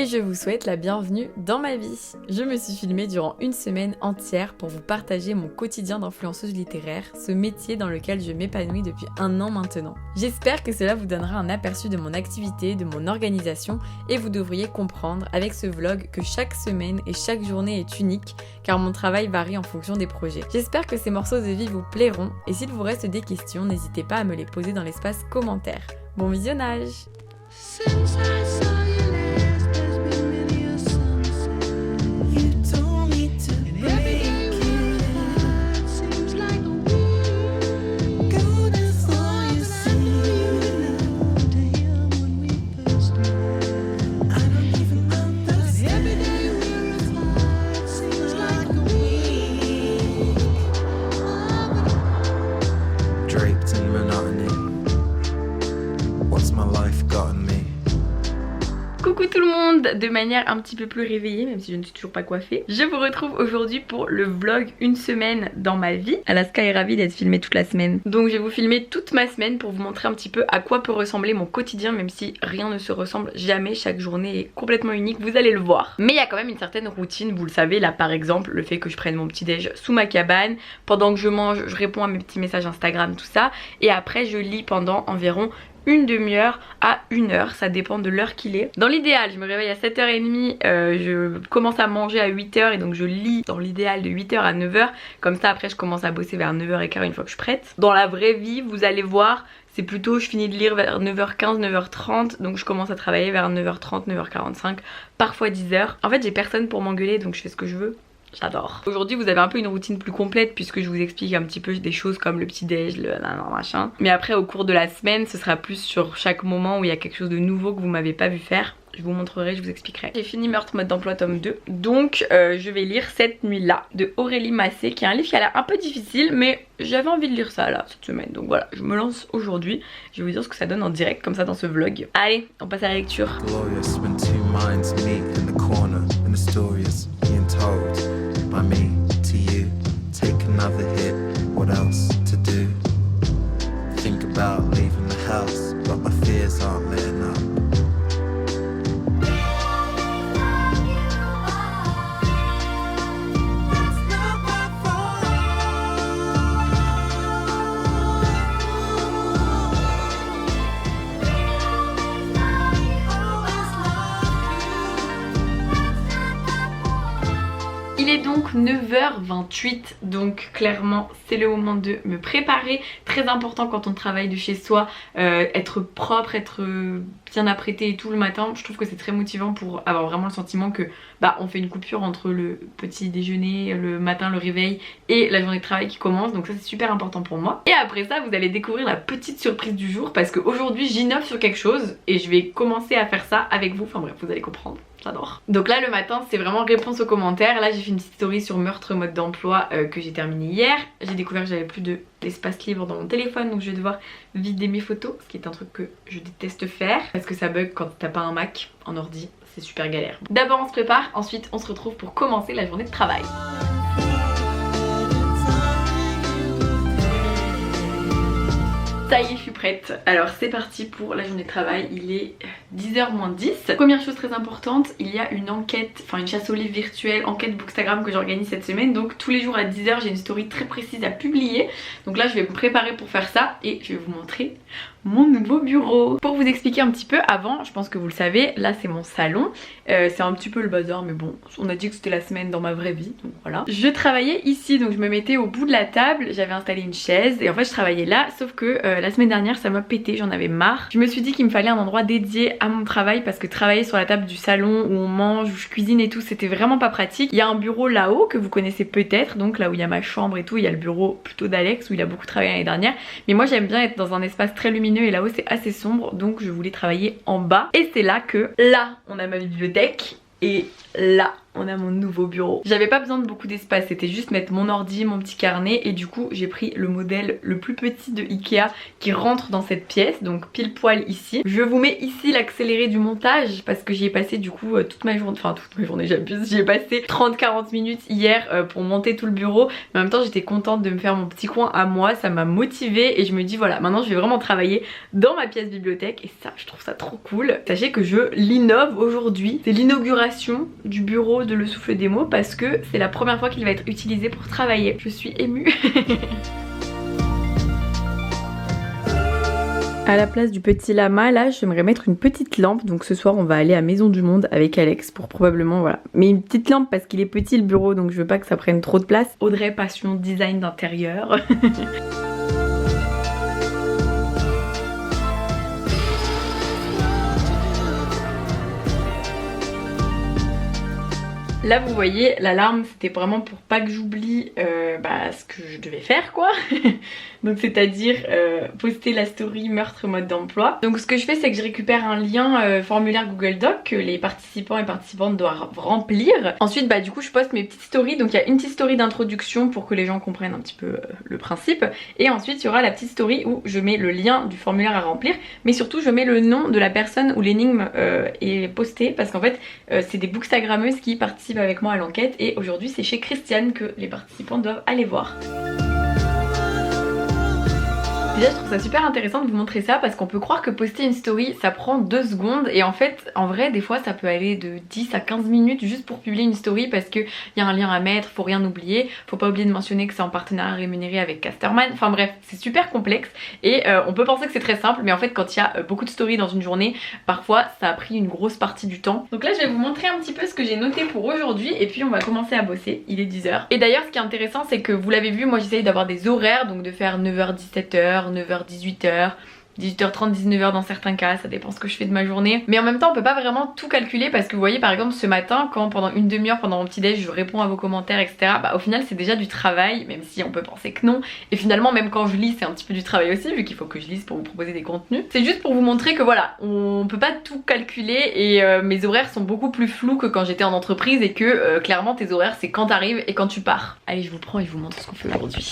et je vous souhaite la bienvenue dans ma vie. Je me suis filmée durant une semaine entière pour vous partager mon quotidien d'influenceuse littéraire, ce métier dans lequel je m'épanouis depuis 1 an maintenant. J'espère que cela vous donnera un aperçu de mon activité, de mon organisation et vous devriez comprendre avec ce vlog que chaque semaine et chaque journée est unique car mon travail varie en fonction des projets. J'espère que ces morceaux de vie vous plairont et s'il vous reste des questions, n'hésitez pas à me les poser dans l'espace commentaire. Bon visionnage! Coucou tout le monde, de manière un petit peu plus réveillée, même si je ne suis toujours pas coiffée. Je vous retrouve aujourd'hui pour le vlog une semaine dans ma vie. Alaska est ravie d'être filmée toute la semaine. Donc je vais vous filmer toute ma semaine pour vous montrer un petit peu à quoi peut ressembler mon quotidien, même si rien ne se ressemble jamais, chaque journée est complètement unique, vous allez le voir. Mais il y a quand même une certaine routine, vous le savez, là par exemple, le fait que je prenne mon petit déj sous ma cabane, pendant que je mange, je réponds à mes petits messages Instagram, tout ça, et après je lis pendant environ une demi-heure à 1 heure, ça dépend de l'heure qu'il est. Dans l'idéal, je me réveille à 7h30, je commence à manger à 8h et donc je lis dans l'idéal de 8h à 9h. Comme ça après je commence à bosser vers 9h15 une fois que je suis prête. Dans la vraie vie, vous allez voir, c'est plutôt je finis de lire vers 9h15, 9h30, donc je commence à travailler vers 9h30, 9h45, parfois 10h. En fait j'ai personne pour m'engueuler donc je fais ce que je veux. J'adore. Aujourd'hui vous avez un peu une routine plus complète puisque je vous explique un petit peu des choses comme le petit déj, le machin. Mais après au cours de la semaine ce sera plus sur chaque moment où il y a quelque chose de nouveau que vous m'avez pas vu faire. Je vous montrerai, je vous expliquerai. J'ai fini Meurtre mode d'emploi tome 2. Donc je vais lire Cette nuit-là de Aurélie Massé, qui est un livre qui a l'air un peu difficile, mais j'avais envie de lire ça là cette semaine. Donc voilà, je me lance aujourd'hui. Je vais vous dire ce que ça donne en direct comme ça dans ce vlog. Allez, on passe à la lecture. By me to you, take another hit, what else to do? Think about leaving the house, but my fears aren't letting up. Il est donc 9h28, donc clairement c'est le moment de me préparer. Très important quand on travaille de chez soi, être propre, être bien apprêté et tout le matin. Je trouve que c'est très motivant pour avoir vraiment le sentiment que on fait une coupure entre le petit déjeuner, le matin, le réveil et la journée de travail qui commence. Donc ça c'est super important pour moi. Et après ça vous allez découvrir la petite surprise du jour parce qu'aujourd'hui j'innove sur quelque chose et je vais commencer à faire ça avec vous. Enfin bref, vous allez comprendre. J'adore. Donc là le matin c'est vraiment réponse aux commentaires. Là j'ai fait une petite story sur Meurtre mode d'emploi que j'ai terminé hier. J'ai découvert que j'avais plus d'espace libre dans mon téléphone, donc je vais devoir vider mes photos, ce qui est un truc que je déteste faire parce que ça bug quand t'as pas un Mac en ordi, c'est super galère. D'abord on se prépare, ensuite on se retrouve pour commencer la journée de travail. Ça y est, je suis prête. Alors c'est parti pour la journée de travail, il est 10h moins 10. Première chose très importante, il y a une enquête, enfin une chasse aux livres virtuelle, enquête Bookstagram que j'organise cette semaine. Donc tous les jours à 10h j'ai une story très précise à publier. Donc là je vais me préparer pour faire ça et je vais vous montrer mon nouveau bureau. Pour vous expliquer un petit peu, avant, je pense que vous le savez, là c'est mon salon. C'est un petit peu le bazar mais bon, on a dit que c'était la semaine dans ma vraie vie, donc voilà. Je travaillais ici, donc je me mettais au bout de la table, j'avais installé une chaise et en fait je travaillais là, sauf que la semaine dernière ça m'a pété, j'en avais marre. Je me suis dit qu'il me fallait un endroit dédié à mon travail parce que travailler sur la table du salon où on mange, où je cuisine et tout, c'était vraiment pas pratique. Il y a un bureau là-haut que vous connaissez peut-être, donc là où il y a ma chambre et tout, il y a le bureau plutôt d'Alex où il a beaucoup travaillé l'année dernière. Mais moi j'aime bien être dans un espace très lumineux et là-haut c'est assez sombre, donc je voulais travailler en bas. Et c'est là que, là on a ma bibliothèque et là on a mon nouveau bureau. J'avais pas besoin de beaucoup d'espace, c'était juste mettre mon ordi, mon petit carnet et du coup j'ai pris le modèle le plus petit de Ikea qui rentre dans cette pièce, donc pile poil ici. Je vous mets ici l'accéléré du montage parce que j'y ai passé du coup toute ma journée, j'abuse, j'y ai passé 30-40 minutes hier pour monter tout le bureau, mais en même temps j'étais contente de me faire mon petit coin à moi, ça m'a motivée et je me dis voilà, maintenant je vais vraiment travailler dans ma pièce bibliothèque et ça je trouve ça trop cool. Sachez que je l'innove aujourd'hui, c'est l'inauguration du bureau de Le Souffle des Mots parce que c'est la première fois qu'il va être utilisé pour travailler. Je suis émue. À la place du petit lama, là j'aimerais mettre une petite lampe. Donc ce soir on va aller à Maison du Monde avec Alex pour probablement voilà. Mais une petite lampe parce qu'il est petit le bureau, donc je veux pas que ça prenne trop de place. Audrey passion design d'intérieur. Là vous voyez l'alarme c'était vraiment pour pas que j'oublie ce que je devais faire quoi. Donc c'est à dire poster la story meurtre mode d'emploi. Donc ce que je fais c'est que je récupère un lien formulaire Google Doc que les participants et participantes doivent remplir. Ensuite du coup je poste mes petites stories. Donc il y a une petite story d'introduction pour que les gens comprennent un petit peu le principe. Et ensuite il y aura la petite story où je mets le lien du formulaire à remplir. Mais surtout je mets le nom de la personne où l'énigme est postée. Parce qu'en fait c'est des bookstagrammeuses qui participent avec moi à l'enquête et aujourd'hui c'est chez Christiane que les participants doivent aller voir. Déjà je trouve ça super intéressant de vous montrer ça parce qu'on peut croire que poster une story ça prend 2 secondes et en fait en vrai des fois ça peut aller de 10 à 15 minutes juste pour publier une story parce qu'il y a un lien à mettre, faut rien oublier, faut pas oublier de mentionner que c'est en partenariat rémunéré avec Casterman, enfin bref c'est super complexe et on peut penser que c'est très simple mais en fait quand il y a beaucoup de stories dans une journée parfois ça a pris une grosse partie du temps. Donc là je vais vous montrer un petit peu ce que j'ai noté pour aujourd'hui et puis on va commencer à bosser, il est 10h. Et d'ailleurs ce qui est intéressant c'est que vous l'avez vu moi j'essaye d'avoir des horaires donc de faire 9h-17h, 9h, 18h, 18h30, 19h dans certains cas, ça dépend ce que je fais de ma journée. Mais en même temps on peut pas vraiment tout calculer parce que vous voyez par exemple ce matin quand pendant une demi-heure pendant mon petit déj je réponds à vos commentaires etc. Au final c'est déjà du travail même si on peut penser que non. Et finalement même quand je lis c'est un petit peu du travail aussi vu qu'il faut que je lise pour vous proposer des contenus. C'est juste pour vous montrer que voilà on peut pas tout calculer et mes horaires sont beaucoup plus flous que quand j'étais en entreprise et que clairement tes horaires c'est quand t'arrives et quand tu pars. Allez je vous prends et je vous montre ce qu'on fait aujourd'hui.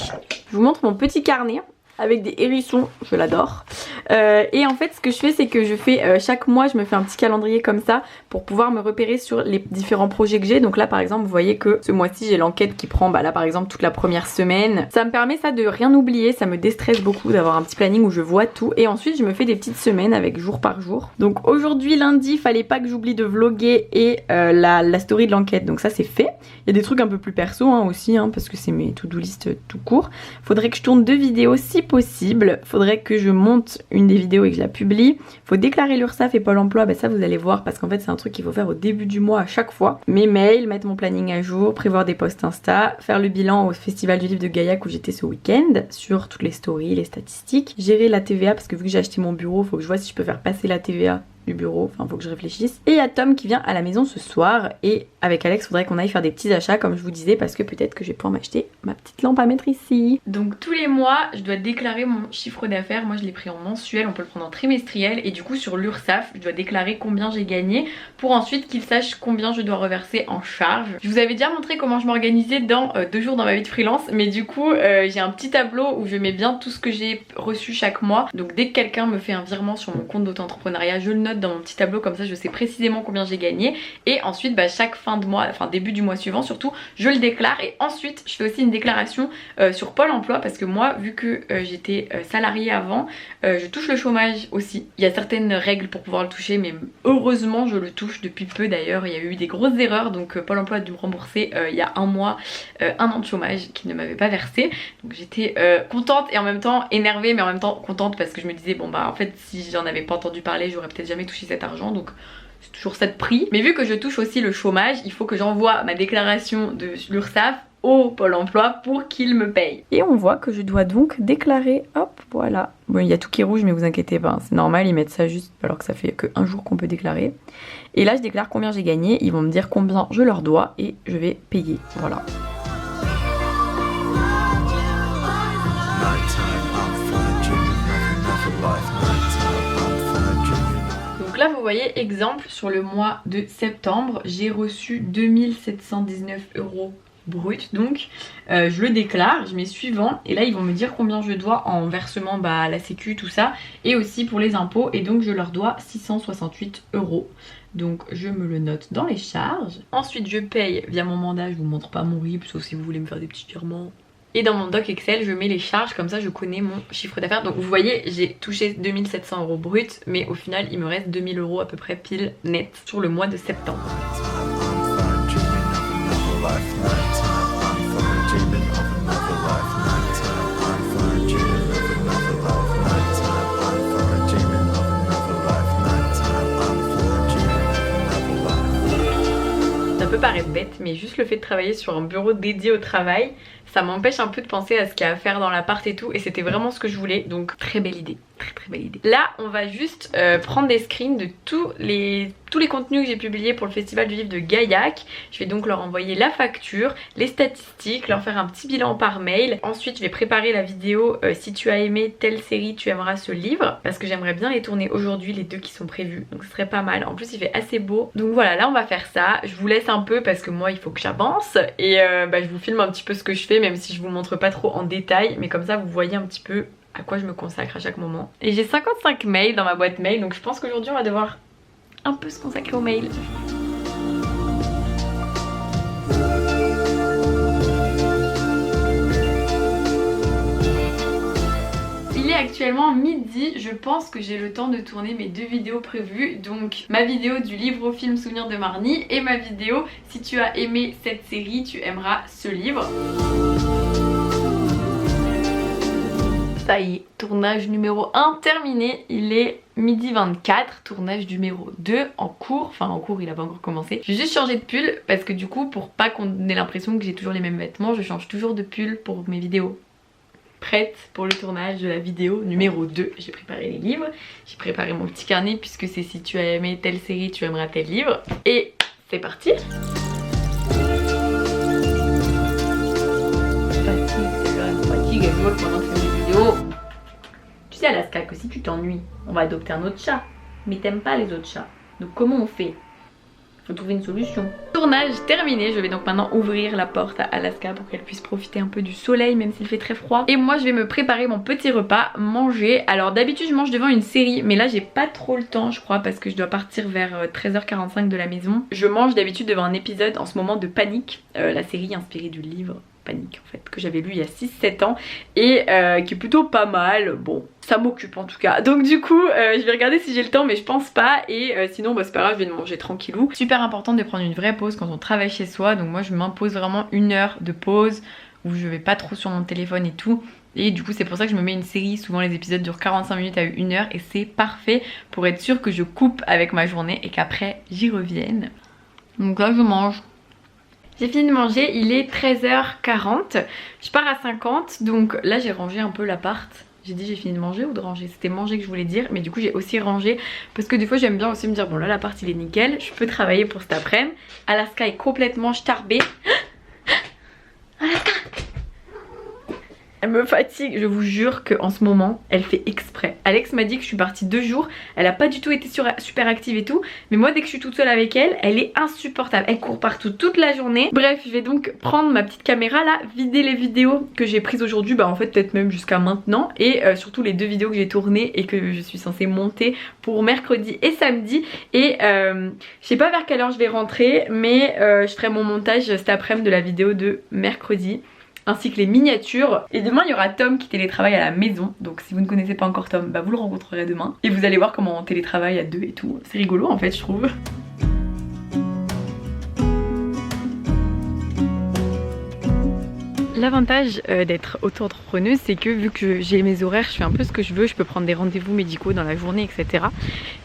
Je vous montre mon petit carnet avec des hérissons, je l'adore. Et en fait ce que je fais c'est que je fais chaque mois je me fais un petit calendrier comme ça pour pouvoir me repérer sur les différents projets que j'ai. Donc là par exemple vous voyez que ce mois-ci j'ai l'enquête qui prend là par exemple toute la première semaine. Ça me permet ça de rien oublier, ça me déstresse beaucoup d'avoir un petit planning où je vois tout. Et ensuite je me fais des petites semaines avec jour par jour. Donc aujourd'hui lundi fallait pas que j'oublie de vlogger et la story de l'enquête, donc ça c'est fait. Il y a des trucs un peu plus perso aussi parce que c'est mes to-do list tout court. Faudrait que je tourne 2 vidéos si possible, faudrait que je monte une des vidéos et que je la publie. Faut déclarer l'URSSAF et Pôle emploi, ça vous allez voir parce qu'en fait c'est un truc qu'il faut faire au début du mois à chaque fois. Mes mails, mettre mon planning à jour, prévoir des posts Insta, faire le bilan au festival du livre de Gaillac où j'étais ce week-end sur toutes les stories, les statistiques, gérer la TVA parce que vu que j'ai acheté mon bureau, faut que je vois si je peux faire passer la TVA du bureau, faut que je réfléchisse. Et il y a Tom qui vient à la maison ce soir et avec Alex faudrait qu'on aille faire des petits achats comme je vous disais parce que peut-être que je vais pouvoir m'acheter ma petite lampe à mettre ici. Donc tous les mois je dois déclarer mon chiffre d'affaires, moi je l'ai pris en mensuel, on peut le prendre en trimestriel et du coup sur l'URSSAF je dois déclarer combien j'ai gagné pour ensuite qu'ils sachent combien je dois reverser en charge. Je vous avais déjà montré comment je m'organisais dans 2 jours dans ma vie de freelance mais du coup j'ai un petit tableau où je mets bien tout ce que j'ai reçu chaque mois. Donc dès que quelqu'un me fait un virement sur mon compte d'auto-entrepreneuriat je le note dans mon petit tableau comme ça je sais précisément combien j'ai gagné et ensuite chaque fin de mois, début du mois suivant surtout je le déclare et ensuite je fais aussi une déclaration sur Pôle emploi parce que moi vu que j'étais salariée avant je touche le chômage aussi. Il y a certaines règles pour pouvoir le toucher mais heureusement je le touche depuis peu d'ailleurs. Il y a eu des grosses erreurs donc Pôle emploi a dû me rembourser il y a un mois 1 an de chômage qu'il ne m'avait pas versé. Donc j'étais contente et en même temps énervée mais en même temps contente parce que je me disais en fait si j'en avais pas entendu parler j'aurais peut-être jamais touché cet argent donc c'est toujours ça de prix. Mais vu que je touche aussi le chômage il faut que j'envoie ma déclaration de l'URSSAF au Pôle emploi pour qu'il me paye. Et on voit que je dois donc déclarer, hop voilà. Bon il y a tout qui est rouge mais vous inquiétez pas, c'est normal, ils mettent ça juste alors que ça fait que 1 jour qu'on peut déclarer. Et là je déclare combien j'ai gagné, ils vont me dire combien je leur dois et je vais payer, voilà. là vous voyez exemple sur le mois de septembre j'ai reçu 2719 € brut, donc je le déclare, je mets suivant et là ils vont me dire combien je dois en versement à la sécu tout ça et aussi pour les impôts et donc je leur dois 668 €. Donc je me le note dans les charges. Ensuite je paye via mon mandat, je vous montre pas mon RIB sauf si vous voulez me faire des petits virements. Et dans mon doc Excel, je mets les charges, comme ça je connais mon chiffre d'affaires. Donc vous voyez, j'ai touché 2700 € brut, mais au final il me reste 2000 € à peu près pile net sur le mois de septembre. Ça peut paraître bête, mais juste le fait de travailler sur un bureau dédié au travail, ça m'empêche un peu de penser à ce qu'il y a à faire dans l'appart et tout, et c'était vraiment ce que je voulais, donc très belle idée, très belle idée. Là on va juste prendre des screens de tous les contenus que j'ai publiés pour le festival du livre de Gaillac. Je vais donc leur envoyer la facture, les statistiques, leur faire un petit bilan par mail. Ensuite je vais préparer la vidéo si tu as aimé telle série tu aimeras ce livre, parce que j'aimerais bien les tourner aujourd'hui, les deux qui sont prévus, donc ce serait pas mal. En plus il fait assez beau, donc voilà, là on va faire ça. Je vous laisse un peu parce que moi il faut que j'avance et je vous filme un petit peu ce que je fais, même si je vous montre pas trop en détail, mais comme ça vous voyez un petit peu à quoi je me consacre à chaque moment. Et j'ai 55 mails dans ma boîte mail, donc je pense qu'aujourd'hui on va devoir un peu se consacrer aux mails. Il est actuellement midi, je pense que j'ai le temps de tourner mes deux vidéos prévues, donc ma vidéo du livre au film Souvenir de Marnie et ma vidéo si tu as aimé cette série tu aimeras ce livre. Ça y est, tournage numéro 1 terminé, il est midi 24, tournage numéro 2 en cours, enfin en cours il a pas encore commencé. Je vais juste changer de pull parce que du coup pour pas qu'on ait l'impression que j'ai toujours les mêmes vêtements, je change toujours de pull pour mes vidéos. Prête pour le tournage de la vidéo numéro 2. J'ai préparé les livres, j'ai préparé mon petit carnet puisque c'est si tu as aimé telle série tu aimeras tel livre. Et c'est parti. Fatigue, elle voit pendant que je fais mes vidéos. Tu sais Alaska que si tu t'ennuies, on va adopter un autre chat. Mais t'aimes pas les autres chats. Donc comment on fait? Faut trouver une solution. Tournage terminé, je vais donc maintenant ouvrir la porte à Alaska pour qu'elle puisse profiter un peu du soleil même s'il fait très froid. Et moi je vais me préparer mon petit repas, manger. Alors d'habitude je mange devant une série mais là j'ai pas trop le temps je crois parce que je dois partir vers 13h45 de la maison. Je mange d'habitude devant un épisode en ce moment de Panique, la série inspirée du livre Panique en fait que j'avais lu il y a 6-7 ans et qui est plutôt pas mal. Bon ça m'occupe en tout cas, donc du coup je vais regarder si j'ai le temps mais je pense pas et sinon c'est pas grave, je vais manger tranquillou. Super important de prendre une vraie pause quand on travaille chez soi, donc moi je m'impose vraiment 1 heure de pause où je vais pas trop sur mon téléphone et tout. Et du coup c'est pour ça que je me mets une série, souvent les épisodes durent 45 minutes à 1 heure et c'est parfait pour être sûr que je coupe avec ma journée et qu'après j'y revienne. Donc là je mange. J'ai fini de manger, il est 13h40, je pars à 50, donc là j'ai rangé un peu l'appart. J'ai dit j'ai fini de manger ou de ranger? C'était manger que je voulais dire, mais du coup j'ai aussi rangé parce que des fois j'aime bien aussi me dire bon là l'appart il est nickel, je peux travailler pour cet après-midi. Alaska est complètement starbée. Alaska! Elle me fatigue, je vous jure qu'en ce moment elle fait exprès. Alex m'a dit que je suis partie 2 jours, elle a pas du tout été super active et tout, mais moi dès que je suis toute seule avec elle, elle est insupportable, elle court partout toute la journée. Bref, je vais donc prendre ma petite caméra là, vider les vidéos que j'ai prises aujourd'hui, en fait peut-être même jusqu'à maintenant, et surtout les 2 vidéos que j'ai tournées et que je suis censée monter pour mercredi et samedi. Et je sais pas vers quelle heure je vais rentrer, mais je ferai mon montage cet après-midi de la vidéo de mercredi, ainsi que les miniatures. Et demain il y aura Tom qui télétravaille à la maison, donc si vous ne connaissez pas encore Tom, vous le rencontrerez demain et vous allez voir comment on télétravaille à 2 et tout. C'est rigolo en fait je trouve. L'avantage d'être auto-entrepreneuse, c'est que vu que j'ai mes horaires, je fais un peu ce que je veux, je peux prendre des rendez-vous médicaux dans la journée, etc.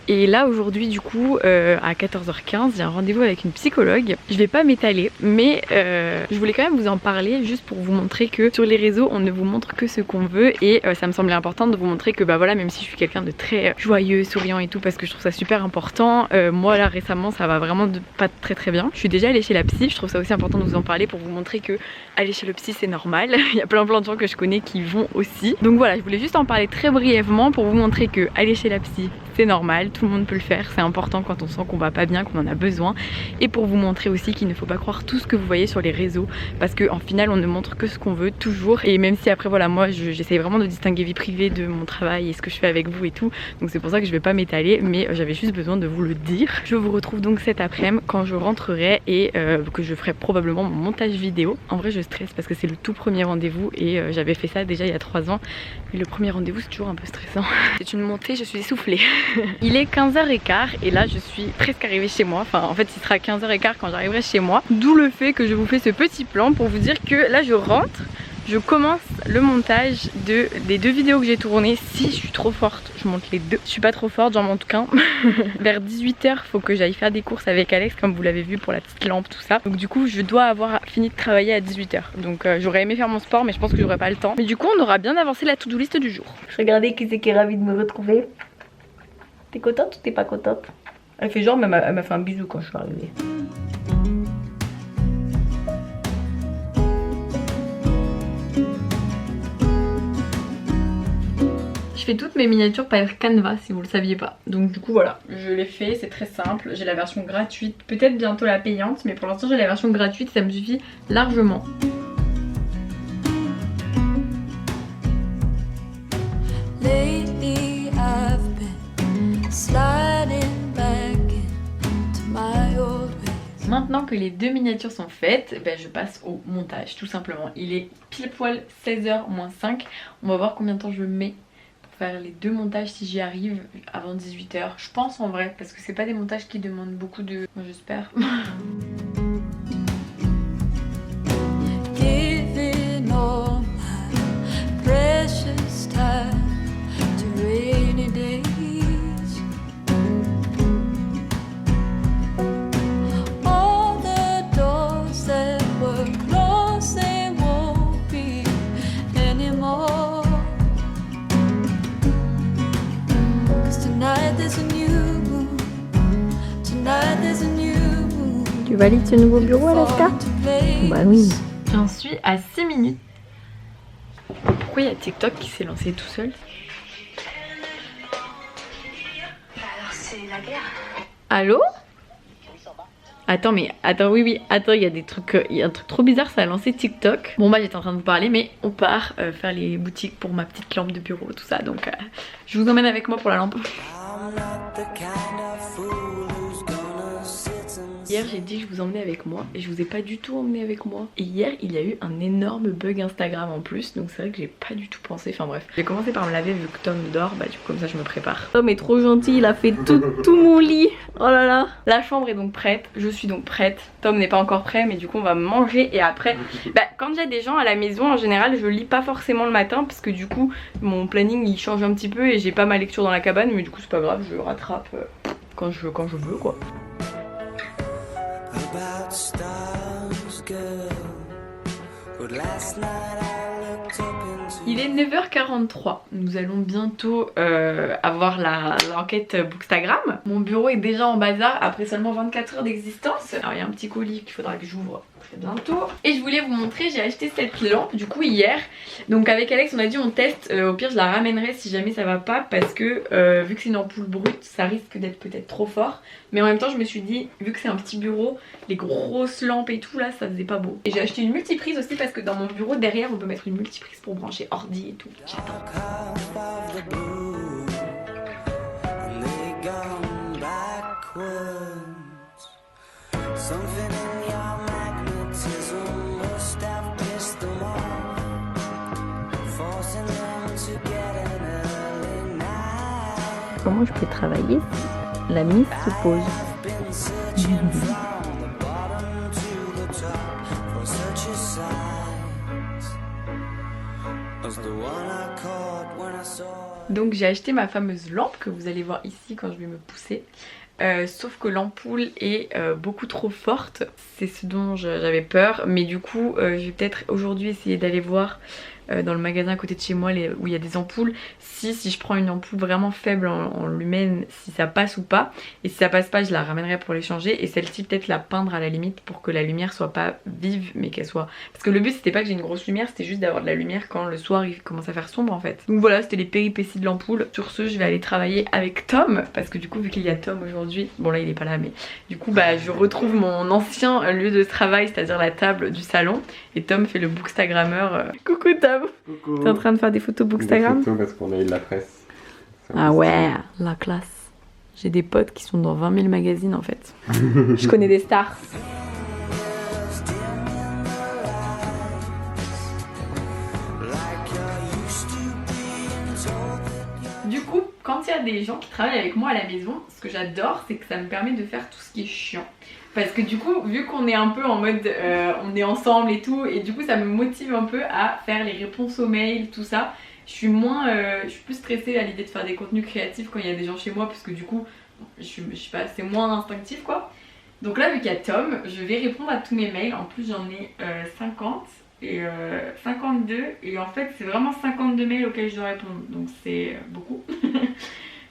Et là aujourd'hui du coup à 14h15 j'ai un rendez-vous avec une psychologue. Je vais pas m'étaler mais je voulais quand même vous en parler juste pour vous montrer que sur les réseaux on ne vous montre que ce qu'on veut. Et ça me semblait important de vous montrer que voilà, même si je suis quelqu'un de très joyeux, souriant et tout, parce que je trouve ça super important, moi là récemment ça va vraiment pas très bien. Je suis déjà allée chez la psy, je trouve ça aussi important de vous en parler pour vous montrer que aller chez le psy c'est normal. Il y a plein de gens que je connais qui vont aussi. Donc voilà, je voulais juste en parler très brièvement pour vous montrer que aller chez la psy c'est normal, tout le monde peut le faire, c'est important quand on sent qu'on va pas bien, qu'on en a besoin. Et pour vous montrer aussi qu'il ne faut pas croire tout ce que vous voyez sur les réseaux, parce qu'en final on ne montre que ce qu'on veut toujours. Et même si après voilà, moi j'essaie vraiment de distinguer vie privée de mon travail et ce que je fais avec vous et tout, donc c'est pour ça que je vais pas m'étaler, mais j'avais juste besoin de vous le dire. Je vous retrouve donc cet après-midi quand je rentrerai et que je ferai probablement mon montage vidéo. En vrai je stresse parce que c'est le tout premier rendez-vous et j'avais fait ça déjà il y a 3 ans, mais le premier rendez-vous c'est toujours un peu stressant. C'est une montée, je suis essoufflée. Il est 15h15 et là je suis presque arrivée chez moi, enfin en fait il sera 15h15 quand j'arriverai chez moi, d'où le fait que je vous fais ce petit plan pour vous dire que là je rentre. Je commence le montage des 2 vidéos que j'ai tournées. Si je suis trop forte, je monte les 2. Je suis pas trop forte, j'en monte qu'un. Vers 18h, faut que j'aille faire des courses avec Alex, comme vous l'avez vu pour la petite lampe, tout ça. Donc du coup, je dois avoir fini de travailler à 18h. Donc j'aurais aimé faire mon sport, mais je pense que j'aurais pas le temps. Mais du coup, on aura bien avancé la to-do list du jour. Je regardais qui c'est qui est ravi de me retrouver. T'es contente ou t'es pas contente? Elle fait genre, elle m'a fait un bisou quand je suis arrivée. Je fais toutes mes miniatures par Canva si vous le saviez pas. Donc du coup voilà, je l'ai fait, c'est très simple. J'ai la version gratuite, peut-être bientôt la payante, mais pour l'instant j'ai la version gratuite, ça me suffit largement. Maintenant que les 2 miniatures sont faites, ben je passe au montage tout simplement. Il est pile poil 16h moins 5. On va voir combien de temps je mets faire les 2 montages si j'y arrive avant 18h. Je pense en vrai, parce que c'est pas des montages qui demandent beaucoup de... Moi j'espère. Tu valides ce nouveau bureau, Alaska? Bah oui. J'en suis à 6 minutes. Pourquoi il y a TikTok qui s'est lancé tout seul? Alors c'est la guerre. Allô? Attends mais attends oui attends, il y a des trucs, il y a un truc trop bizarre, ça a lancé TikTok. Bon bah j'étais en train de vous parler, mais on part faire les boutiques pour ma petite lampe de bureau, tout ça, donc je vous emmène avec moi pour la lampe. Hier j'ai dit que je vous emmenais avec moi et je vous ai pas du tout emmené avec moi. Et hier il y a eu un énorme bug Instagram en plus, donc c'est vrai que j'ai pas du tout pensé, enfin bref. J'ai commencé par me laver vu que Tom dort, bah du coup comme ça je me prépare. Tom est trop gentil, il a fait tout mon lit. Oh là là. La chambre est donc prête, je suis donc prête. Tom n'est pas encore prêt mais du coup on va manger et après, bah quand j'ai des gens à la maison en général je lis pas forcément le matin parce que du coup mon planning il change un petit peu et j'ai pas ma lecture dans la cabane, mais du coup c'est pas grave, je rattrape quand je veux quoi. Il est 9h43, nous allons bientôt avoir l'enquête Bookstagram. Mon bureau est déjà en bazar après seulement 24 heures d'existence. Alors il y a un petit colis qu'il faudra que j'ouvre très bientôt. Et je voulais vous montrer, j'ai acheté cette lampe du coup hier. Donc avec Alex on a dit on teste, au pire je la ramènerai si jamais ça va pas, parce que vu que c'est une ampoule brute ça risque d'être peut-être trop fort. Mais en même temps je me suis dit, vu que c'est un petit bureau, les grosses lampes et tout là ça faisait pas beau. Et j'ai acheté une multiprise aussi parce que dans mon bureau derrière on peut mettre une multiprise pour brancher ordi et tout. J'attends. Comment je peux travailler si la mise se pose? Donc j'ai acheté ma fameuse lampe que vous allez voir ici quand je vais me pousser. Sauf que l'ampoule est beaucoup trop forte. C'est ce dont j'avais peur. Mais du coup je vais peut-être aujourd'hui essayer d'aller voir dans le magasin à côté de chez moi où il y a des ampoules, si je prends une ampoule vraiment faible en lumen, si ça passe ou pas. Et si ça passe pas, je la ramènerai pour les changer. Et celle-ci peut-être la peindre à la limite pour que la lumière soit pas vive mais qu'elle soit... Parce que le but c'était pas que j'ai une grosse lumière, c'était juste d'avoir de la lumière quand le soir il commence à faire sombre en fait. Donc voilà, c'était les péripéties de l'ampoule. Sur ce, je vais aller travailler avec Tom parce que du coup vu qu'il y a Tom aujourd'hui, bon là il est pas là mais du coup bah je retrouve mon ancien lieu de travail, c'est-à-dire la table du salon. Et Tom fait le bookstagrammeur. Coucou Tom. Coucou. T'es en train de faire des photos bookstagram? Des photos parce qu'on a eu de la presse. Ah ouais, la classe. J'ai des potes qui sont dans 20 000 magazines en fait. Je connais des stars. Du coup, quand il y a des gens qui travaillent avec moi à la maison, ce que j'adore, c'est que ça me permet de faire tout ce qui est chiant. Parce que du coup, vu qu'on est un peu en mode on est ensemble et tout, et du coup ça me motive un peu à faire les réponses aux mails, tout ça. Je suis plus stressée à l'idée de faire des contenus créatifs quand il y a des gens chez moi, parce que du coup, je sais pas, c'est moins instinctif quoi. Donc là, vu qu'il y a Tom, je vais répondre à tous mes mails. En plus, j'en ai 50 et 52, et en fait, c'est vraiment 52 mails auxquels je dois répondre, donc c'est beaucoup.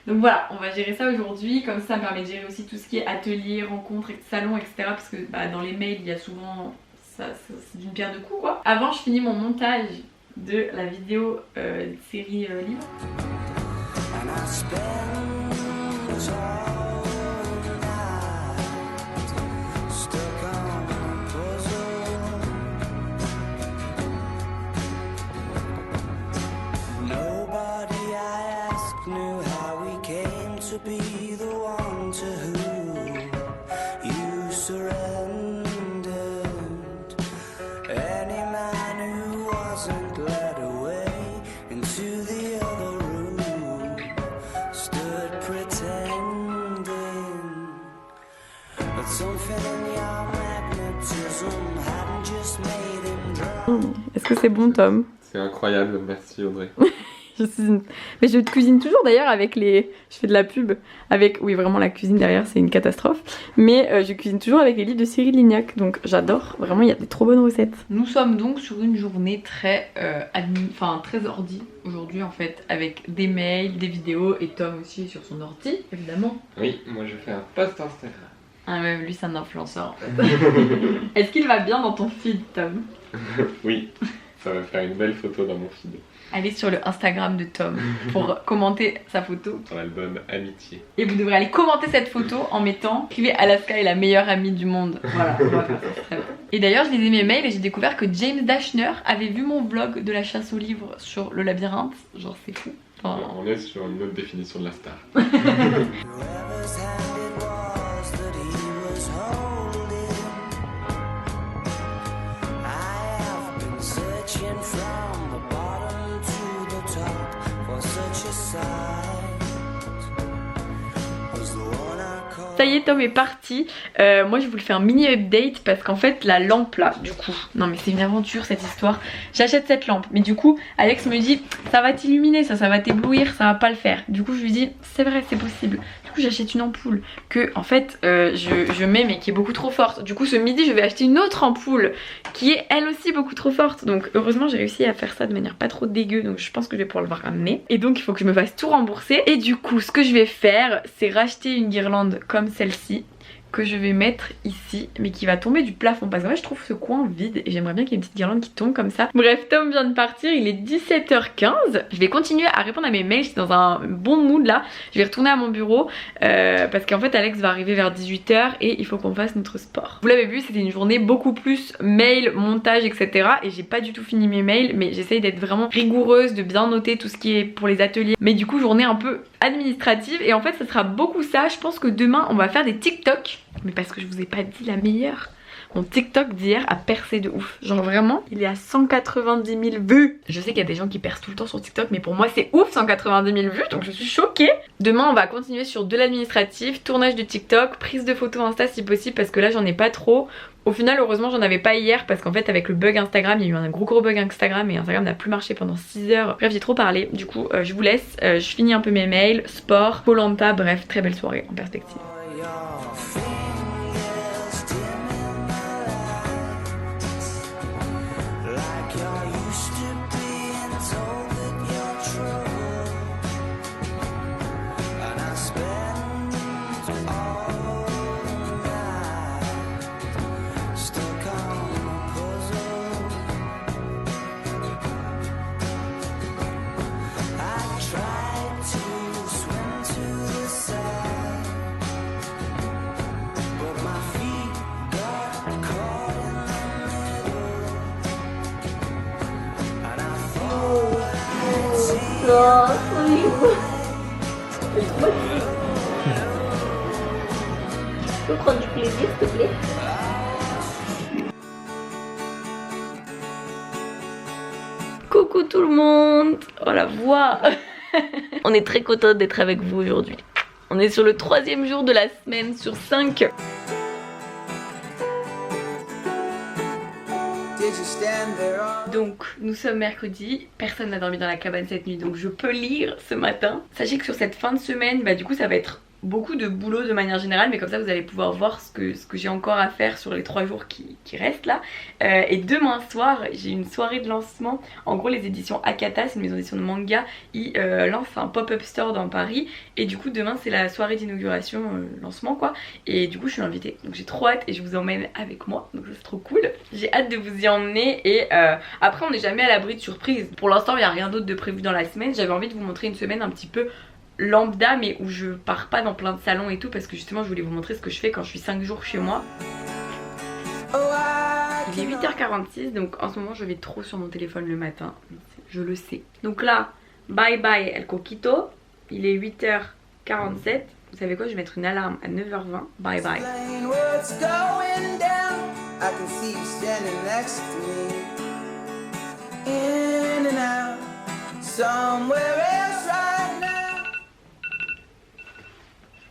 Donc voilà, on va gérer ça aujourd'hui, comme ça me permet de gérer aussi tout ce qui est atelier, rencontres, salon, etc. Parce que bah, dans les mails, il y a souvent, c'est d'une pierre deux coups quoi. Avant, je finis mon montage de la vidéo série livre. Est-ce que c'est bon Tom? C'est incroyable, merci Audrey. Mais je cuisine toujours d'ailleurs avec les... Je fais de la pub avec... Oui vraiment la cuisine derrière c'est une catastrophe. Mais je cuisine toujours avec les livres de Cyril Lignac. Donc j'adore, vraiment il y a des trop bonnes recettes. Nous sommes donc sur une journée très très ordi aujourd'hui en fait. Avec des mails, des vidéos et Tom aussi sur son ordi évidemment. Oui, moi je fais un post Instagram. Ah même lui c'est un influenceur en fait. Est-ce qu'il va bien dans ton feed Tom? Oui, ça va faire une belle photo dans mon feed. Allez sur le Instagram de Tom pour commenter sa photo. Sur l'album Amitié. Et vous devrez aller commenter cette photo en mettant écrivez Alaska est la meilleure amie du monde. Voilà, on va faire ça très bien. Et d'ailleurs je lisais mes mails et j'ai découvert que James Dashner avait vu mon vlog de la chasse aux livres sur le labyrinthe. Genre c'est fou. Enfin... On est sur une autre définition de la star. Ça y est, Tom est parti. Moi je vous le fais un mini update parce qu'en fait la lampe là, du coup, non mais c'est une aventure cette histoire. J'achète cette lampe, mais du coup Alex me dit ça va t'illuminer, ça va t'éblouir, ça va pas le faire. Du coup je lui dis c'est vrai, c'est possible. Du coup j'achète une ampoule que en fait je mets mais qui est beaucoup trop forte. Du coup ce midi je vais acheter une autre ampoule qui est elle aussi beaucoup trop forte. Donc heureusement j'ai réussi à faire ça de manière pas trop dégueu, donc je pense que je vais pouvoir le ramener. Et donc il faut que je me fasse tout rembourser. Et du coup ce que je vais faire c'est racheter une guirlande comme celle-ci que je vais mettre ici mais qui va tomber du plafond parce qu'en fait je trouve ce coin vide et j'aimerais bien qu'il y ait une petite guirlande qui tombe comme ça. Bref, Tom vient de partir, il est 17h15. Je vais continuer à répondre à mes mails, j'étais dans un bon mood là. Je vais retourner à mon bureau parce qu'en fait Alex va arriver vers 18h et il faut qu'on fasse notre sport. Vous l'avez vu, c'était une journée beaucoup plus mail, montage etc. Et j'ai pas du tout fini mes mails mais j'essaye d'être vraiment rigoureuse, de bien noter tout ce qui est pour les ateliers. Mais du coup journée un peu administrative et en fait ça sera beaucoup ça. Je pense que demain on va faire des TikTok. Mais parce que je vous ai pas dit la meilleure. Mon TikTok d'hier a percé de ouf. Genre vraiment, il est à 190 000 vues. Je sais qu'il y a des gens qui percent tout le temps sur TikTok, mais pour moi c'est ouf 190 000 vues, donc je suis choquée. Demain on va continuer sur de l'administratif, tournage de TikTok, prise de photos Insta si possible parce que là j'en ai pas trop. Au final heureusement j'en avais pas hier parce qu'en fait avec le bug Instagram, il y a eu un gros bug Instagram et Instagram n'a plus marché pendant 6 heures. Bref j'ai trop parlé, du coup je vous laisse, je finis un peu mes mails, sport, Koh-Lanta, bref très belle soirée en perspective. Oh, souris-vous. Je suis trop triste. Tu peux prendre du plaisir, s'il te plaît? Coucou tout le monde. Oh la voix. On est très content d'être avec vous aujourd'hui. On est sur le 3e jour de la semaine sur 5. Donc nous sommes mercredi, personne n'a dormi dans la cabane cette nuit, donc je peux lire ce matin. Sachez que sur cette fin de semaine, du coup ça va être beaucoup de boulot de manière générale, mais comme ça vous allez pouvoir voir ce que j'ai encore à faire sur les 3 jours qui restent là. Et demain soir j'ai une soirée de lancement. En gros les éditions Akata, c'est une maison d'édition de manga, ils lancent un pop-up store dans Paris, et du coup demain c'est la soirée d'inauguration, lancement quoi, et du coup je suis invitée, donc j'ai trop hâte et je vous emmène avec moi, donc c'est trop cool. J'ai hâte de vous y emmener, et après on n'est jamais à l'abri de surprises. Pour l'instant il n'y a rien d'autre de prévu dans la semaine. J'avais envie de vous montrer une semaine un petit peu lambda, mais où je pars pas dans plein de salons et tout, parce que justement je voulais vous montrer ce que je fais quand je suis 5 jours chez moi. Il est 8h46, donc en ce moment je vais trop sur mon téléphone le matin, je le sais. Donc là, bye bye El Coquito, il est 8h47. Vous savez quoi, je vais mettre une alarme à 9h20. Bye bye.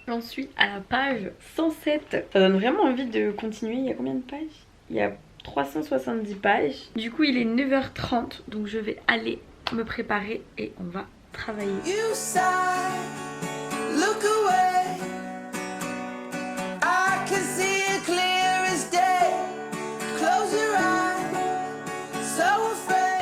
J'en suis à la page 107. Ça donne vraiment envie de continuer. Il y a combien de pages? Il y a 370 pages. Du coup il est 9h30, donc je vais aller me préparer et on va travailler.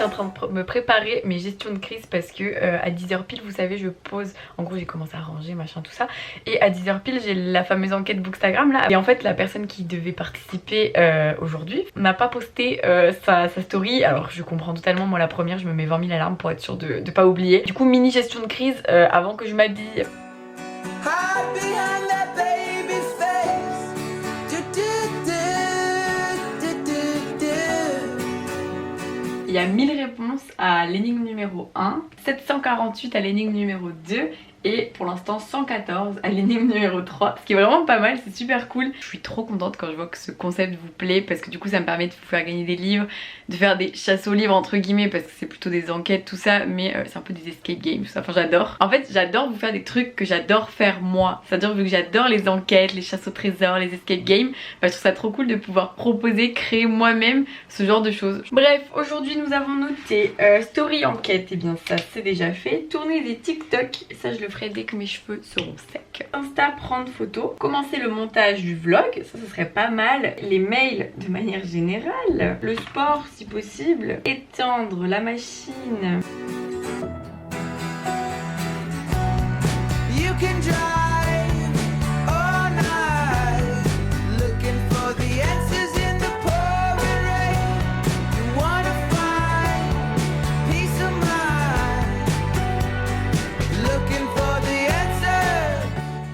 En train de me préparer mes gestions de crise, parce que à 10h pile, vous savez, je pose, en gros j'ai commencé à ranger machin tout ça, et à 10h pile j'ai la fameuse enquête Bookstagram là, et en fait la personne qui devait participer aujourd'hui n'a pas posté sa story. Alors je comprends totalement, moi la première je me mets 20 000 alarmes pour être sûre de pas oublier. Du coup mini gestion de crise avant que je m'habille. Il y a 1000 réponses à l'énigme numéro 1, 748 à l'énigme numéro 2 et pour l'instant 114 à l'énigme numéro 3. Ce qui est vraiment pas mal, c'est super cool. Je suis trop contente quand je vois que ce concept vous plaît, parce que du coup ça me permet de vous faire gagner des livres, de faire des chasses aux livres entre guillemets, parce que c'est plutôt des enquêtes tout ça, mais c'est un peu des escape games tout ça, enfin j'adore. En fait j'adore vous faire des trucs que j'adore faire moi, c'est-à-dire vu que j'adore les enquêtes, les chasses au trésor, les escape games, je trouve ça trop cool de pouvoir proposer, créer moi-même ce genre de choses. Bref, aujourd'hui nous avons noté story enquête, et bien ça c'est déjà fait. Tourner des TikTok, et ça je le ferai dès que mes cheveux seront secs. Insta, prendre photo. Commencer le montage du vlog, ça ce serait pas mal. Les mails de manière générale. Le sport si possible. Étendre la machine. You can drive all night, looking for the answers in the pouring rain. You wanna find peace of mind, looking for the answer.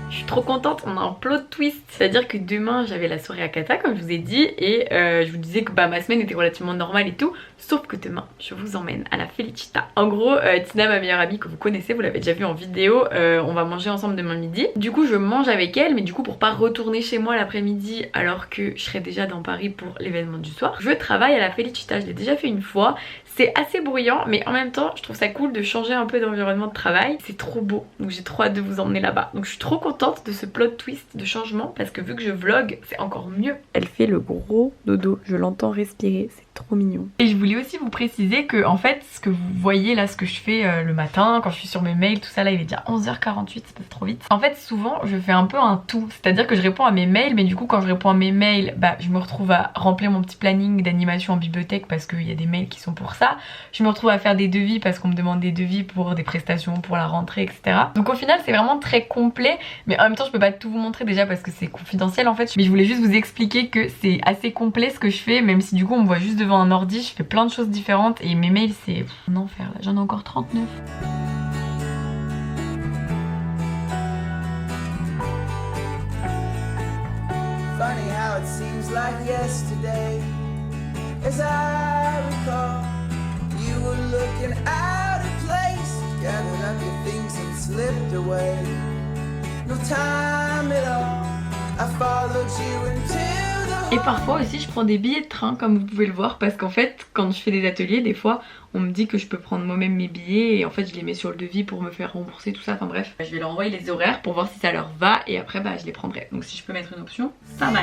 Je suis trop contente, on a un plot twist. C'est-à-dire que demain j'avais la soirée à Kata comme je vous ai dit, et je vous disais que ma semaine était relativement normale et tout. Sauf que demain, je vous emmène à la Felicita. En gros, Tina, ma meilleure amie que vous connaissez, vous l'avez déjà vu en vidéo, on va manger ensemble demain midi. Du coup, je mange avec elle, mais du coup, pour pas retourner chez moi l'après-midi alors que je serai déjà dans Paris pour l'événement du soir, je travaille à la Felicita. Je l'ai déjà fait une fois. C'est assez bruyant, mais en même temps, je trouve ça cool de changer un peu d'environnement de travail. C'est trop beau, donc j'ai trop hâte de vous emmener là-bas. Donc je suis trop contente de ce plot twist de changement, parce que vu que je vlog, c'est encore mieux. Elle fait le gros dodo, je l'entends respirer, c'est trop mignon. Et je voulais aussi vous préciser que en fait ce que vous voyez là, ce que je fais le matin quand je suis sur mes mails, tout ça là, il est déjà 11h48, ça passe trop vite. En fait souvent je fais un peu un tout, c'est-à-dire que je réponds à mes mails, mais du coup quand je réponds à mes mails, je me retrouve à remplir mon petit planning d'animation en bibliothèque parce qu'il y a des mails qui sont pour ça. Je me retrouve à faire des devis parce qu'on me demande des devis pour des prestations, pour la rentrée, etc. Donc au final c'est vraiment très complet, mais en même temps je peux pas tout vous montrer déjà parce que c'est confidentiel en fait. Mais je voulais juste vous expliquer que c'est assez complet ce que je fais, même si du coup on me voit juste devant un ordi, je fais plein de choses différentes et mes mails c'est un enfer là, j'en ai encore 39. Funny how it seems like yesterday, as I recall, you were looking out of place together. slipped away. No time at all. I followed you until the... Et parfois aussi je prends des billets de train comme vous pouvez le voir, parce qu'en fait quand je fais des ateliers des fois on me dit que je peux prendre moi-même mes billets et en fait je les mets sur le devis pour me faire rembourser tout ça, enfin bref. Je vais leur envoyer les horaires pour voir si ça leur va et après bah je les prendrai. Donc si je peux mettre une option, ça va.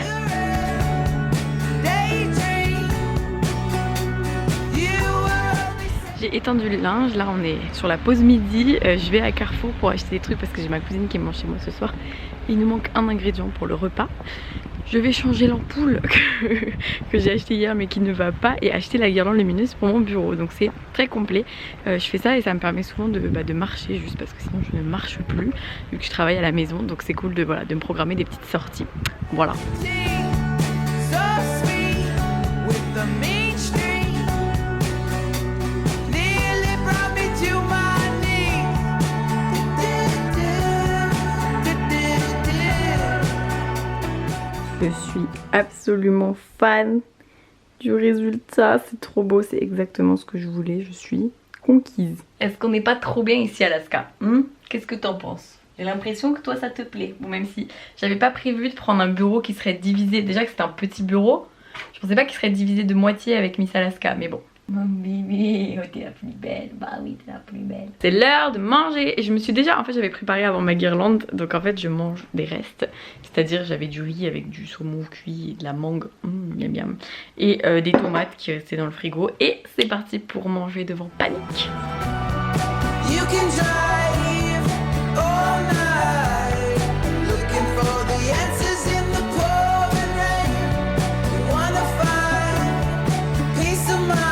J'ai étendu le linge, là on est sur la pause midi, je vais à Carrefour pour acheter des trucs parce que j'ai ma cousine qui mange chez moi ce soir. Il nous manque un ingrédient pour le repas. Je vais changer l'ampoule que j'ai acheté hier mais qui ne va pas et acheter la guirlande lumineuse pour mon bureau. Donc c'est très complet. Je fais ça et ça me permet souvent de marcher juste parce que sinon je ne marche plus vu que je travaille à la maison. Donc c'est cool de me programmer des petites sorties. Voilà. Je suis absolument fan du résultat, c'est trop beau, c'est exactement ce que je voulais, je suis conquise. Est-ce qu'on n'est pas trop bien ici à Alaska? Qu'est-ce que t'en penses? J'ai l'impression que toi ça te plaît. Bon, même si j'avais pas prévu de prendre un bureau qui serait divisé, déjà que c'était un petit bureau, je pensais pas qu'il serait divisé de moitié avec Miss Alaska, mais bon. Mon bébé, oh t'es la plus belle, bah oui t'es la plus belle. C'est l'heure de manger et je me suis déjà, en fait j'avais préparé avant ma guirlande, donc en fait je mange des restes. C'est-à-dire j'avais du riz avec du saumon cuit, de la mangue, miam miam, et des tomates qui restaient dans le frigo. Et c'est parti pour manger devant Panic. You can drive all night, looking for the answers in the pouring rain. You wanna find peace of mind.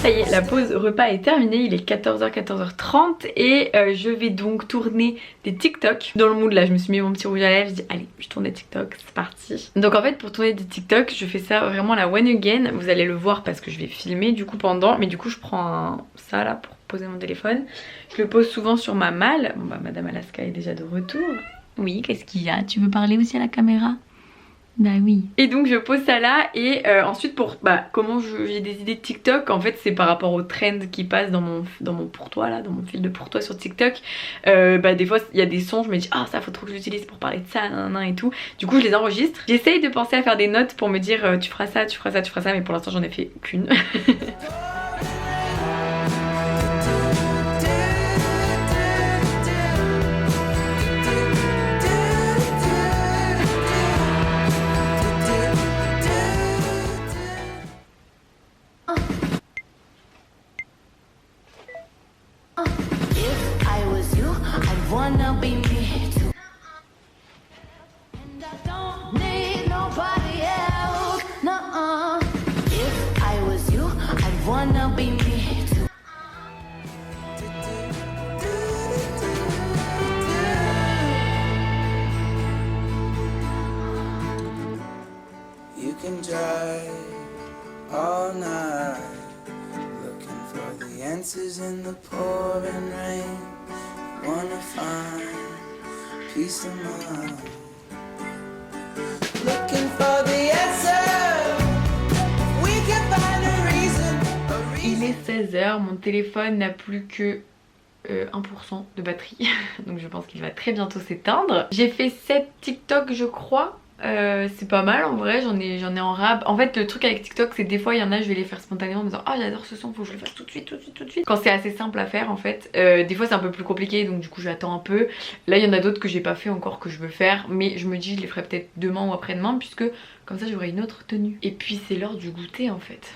Ça y est, la pause repas est terminée, il est 14h, 14h30 et je vais donc tourner des TikTok. Dans le mood là, je me suis mis mon petit rouge à lèvres, je dis allez, je tourne des TikTok, c'est parti. Donc en fait pour tourner des TikTok, je fais ça vraiment à la one again. Vous allez le voir parce que je vais filmer du coup pendant, mais du coup je prends ça là pour poser mon téléphone. Je le pose souvent sur ma malle. Bon bah Madame Alaska est déjà de retour. Oui, qu'est-ce qu'il y a? Tu veux parler aussi à la caméra? Bah oui. Et donc je pose ça là et ensuite pour comment j'ai des idées de TikTok, en fait c'est par rapport aux trends qui passent dans mon pour-toi là, dans mon fil de pour-toi sur TikTok. Des fois il y a des sons, je me dis ah ça faut trop que je l'utilise pour parler de ça nanana et tout. Du coup je les enregistre. J'essaye de penser à faire des notes pour me dire tu feras ça, tu feras ça, tu feras ça, mais pour l'instant j'en ai fait qu'une. All night, looking for the answers in the pouring rain. Wanna find peace of mind. Looking for the answer. We can find a reason. Il est 16h, mon téléphone n'a plus que 1% de batterie. Donc je pense qu'il va très bientôt s'éteindre. J'ai fait 7 TikTok je crois. C'est pas mal en vrai, j'en ai en rab. En fait le truc avec TikTok c'est des fois il y en a je vais les faire spontanément en me disant ah j'adore ce son, faut que je le fasse tout de suite. Quand c'est assez simple à faire en fait, des fois c'est un peu plus compliqué donc du coup j'attends un peu. Là il y en a d'autres que j'ai pas fait encore que je veux faire, mais je me dis je les ferai peut-être demain ou après-demain puisque comme ça j'aurai une autre tenue. Et puis c'est l'heure du goûter en fait.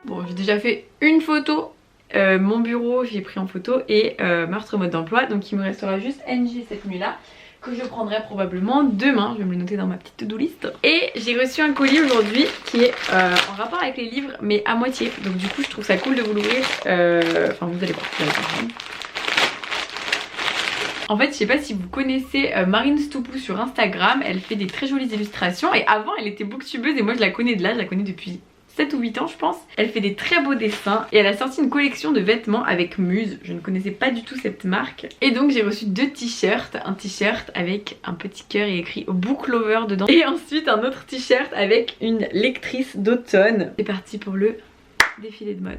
Bon, j'ai déjà fait une photo, mon bureau j'ai pris en photo et meurtre mode d'emploi, donc il me restera juste NG cette nuit là. que je prendrai probablement demain. Je vais me le noter dans ma petite to-do list. Et j'ai reçu un colis aujourd'hui qui est en rapport avec les livres mais à moitié. Donc du coup je trouve ça cool de vous l'ouvrir. Enfin vous allez voir, vous allez comprendre. En fait, je sais pas si vous connaissez Marine Stoupou sur Instagram, elle fait des très jolies illustrations et avant elle était booktubeuse et moi je la connais de là, je la connais depuis 7 ou 8 ans je pense. Elle fait des très beaux dessins et elle a sorti une collection de vêtements avec Muse. Je ne connaissais pas du tout cette marque. Et donc j'ai reçu 2 t-shirts. Un t-shirt avec un petit cœur et écrit Book Lover dedans. Et ensuite un autre t-shirt avec une lectrice d'automne. C'est parti pour le défilé de mode.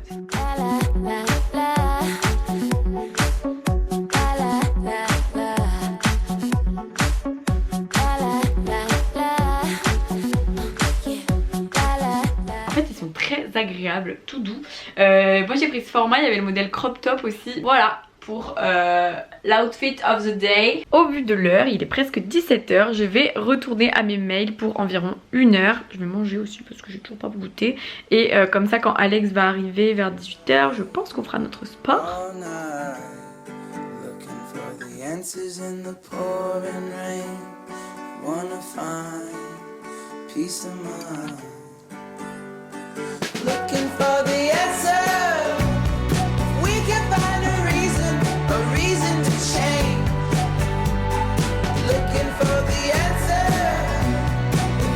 Très agréable, tout doux. Moi j'ai pris ce format, il y avait le modèle crop top aussi. Voilà pour l'outfit of the day. Au vu de l'heure, il est presque 17 h. Je vais retourner à mes mails pour environ 1 heure. Je vais manger aussi parce que j'ai toujours pas goûté. Et comme ça quand Alex va arriver vers 18 h, je pense qu'on fera notre sport. Looking for the answer. We can find a reason to change. Looking for the answer.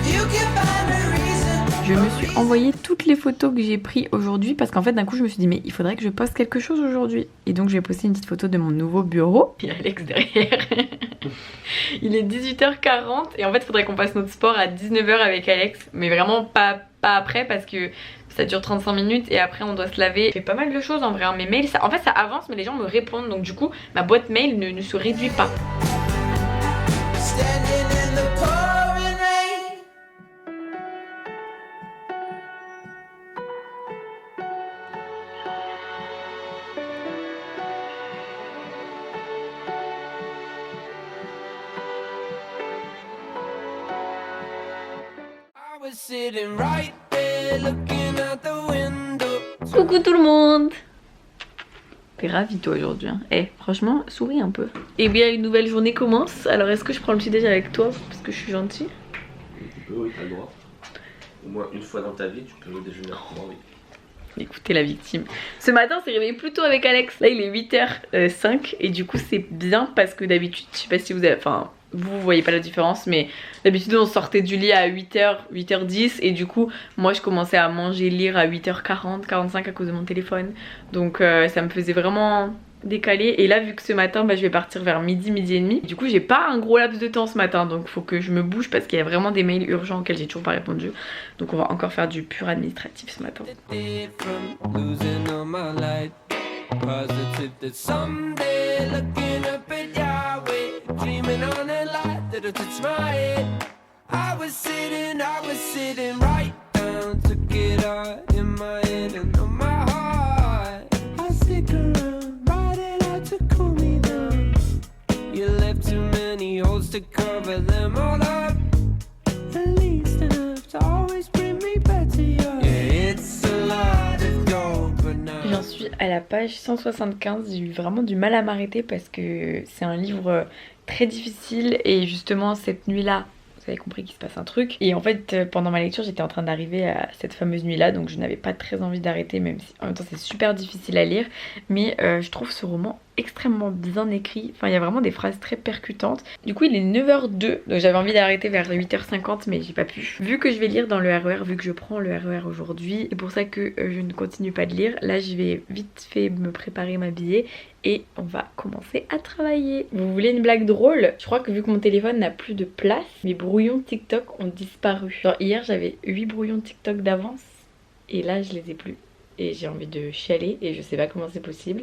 You can find a reason. Je me suis envoyé toutes les photos que j'ai prises aujourd'hui parce qu'en fait d'un coup je me suis dit mais il faudrait que je poste quelque chose aujourd'hui. Et donc je vais poster une petite photo de mon nouveau bureau. Il y a Alex derrière. Il est 18 h 40 et en fait il faudrait qu'on fasse notre sport à 19 h avec Alex. Mais vraiment pas après parce que ça dure 35 minutes et après on doit se laver. Je fais pas mal de choses en vrai, hein. Mes mails, en fait ça avance mais les gens me répondent donc du coup ma boîte mail ne se réduit pas. Coucou tout le monde. T'es ravie toi aujourd'hui hein. Franchement souris un peu. Et bien une nouvelle journée commence. Alors est-ce que je prends le petit déj avec toi parce que je suis gentille? Tu peux, oui, t'as le droit. Au moins une fois dans ta vie tu peux déjeuner avec moi, oui. Écoutez la victime. Ce matin on s'est réveillé plus tôt avec Alex. Là il est 8 h 05 et du coup c'est bien parce que d'habitude je sais pas si vous avez... Enfin vous voyez pas la différence mais d'habitude on sortait du lit à 8 h, 8 h 10 et du coup moi je commençais à manger, lire à 8 h 40, 45 à cause de mon téléphone. Donc ça me faisait vraiment décaler et là vu que ce matin je vais partir vers midi, midi et demi. Du coup j'ai pas un gros laps de temps ce matin donc faut que je me bouge parce qu'il y a vraiment des mails urgents auxquels j'ai toujours pas répondu. Donc on va encore faire du pur administratif ce matin. J'en suis à la page 175, j'ai eu vraiment du mal à m'arrêter parce que c'est un livre très difficile et justement cette nuit-là, vous avez compris qu'il se passe un truc. Et en fait pendant ma lecture j'étais en train d'arriver à cette fameuse nuit là donc je n'avais pas très envie d'arrêter même si en même temps c'est super difficile à lire. Mais je trouve ce roman extrêmement bien écrit, enfin il y a vraiment des phrases très percutantes. Du coup il est 9 h 02 donc j'avais envie d'arrêter vers 8 h 50 mais j'ai pas pu. Vu que je vais lire dans le RER, vu que je prends le RER aujourd'hui, c'est pour ça que je ne continue pas de lire. Là je vais vite fait me préparer, m'habiller et on va commencer à travailler. Vous voulez une blague drôle? Je crois que vu que mon téléphone n'a plus de place, mes brouillons TikTok ont disparu. Genre hier j'avais 8 brouillons TikTok d'avance et là je les ai plus. Et j'ai envie de chialer et je sais pas comment c'est possible.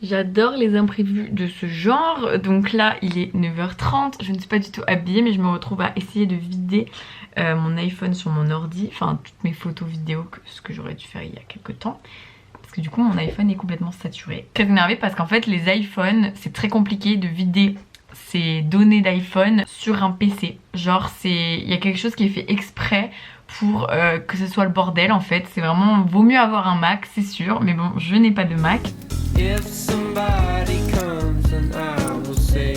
J'adore les imprévus de ce genre. Donc là il est 9 h 30, je ne suis pas du tout habillée mais je me retrouve à essayer de vider mon iPhone sur mon ordi. Enfin toutes mes photos vidéos, ce que j'aurais dû faire il y a quelques temps. Parce que du coup mon iPhone est complètement saturé. Très énervée parce qu'en fait les iPhones c'est très compliqué de vider ces données d'iPhone sur un PC. Genre il y a quelque chose qui est fait exprès pour que ce soit le bordel en fait. C'est vraiment, vaut mieux avoir un Mac c'est sûr, mais bon je n'ai pas de Mac. If somebody comes and I will say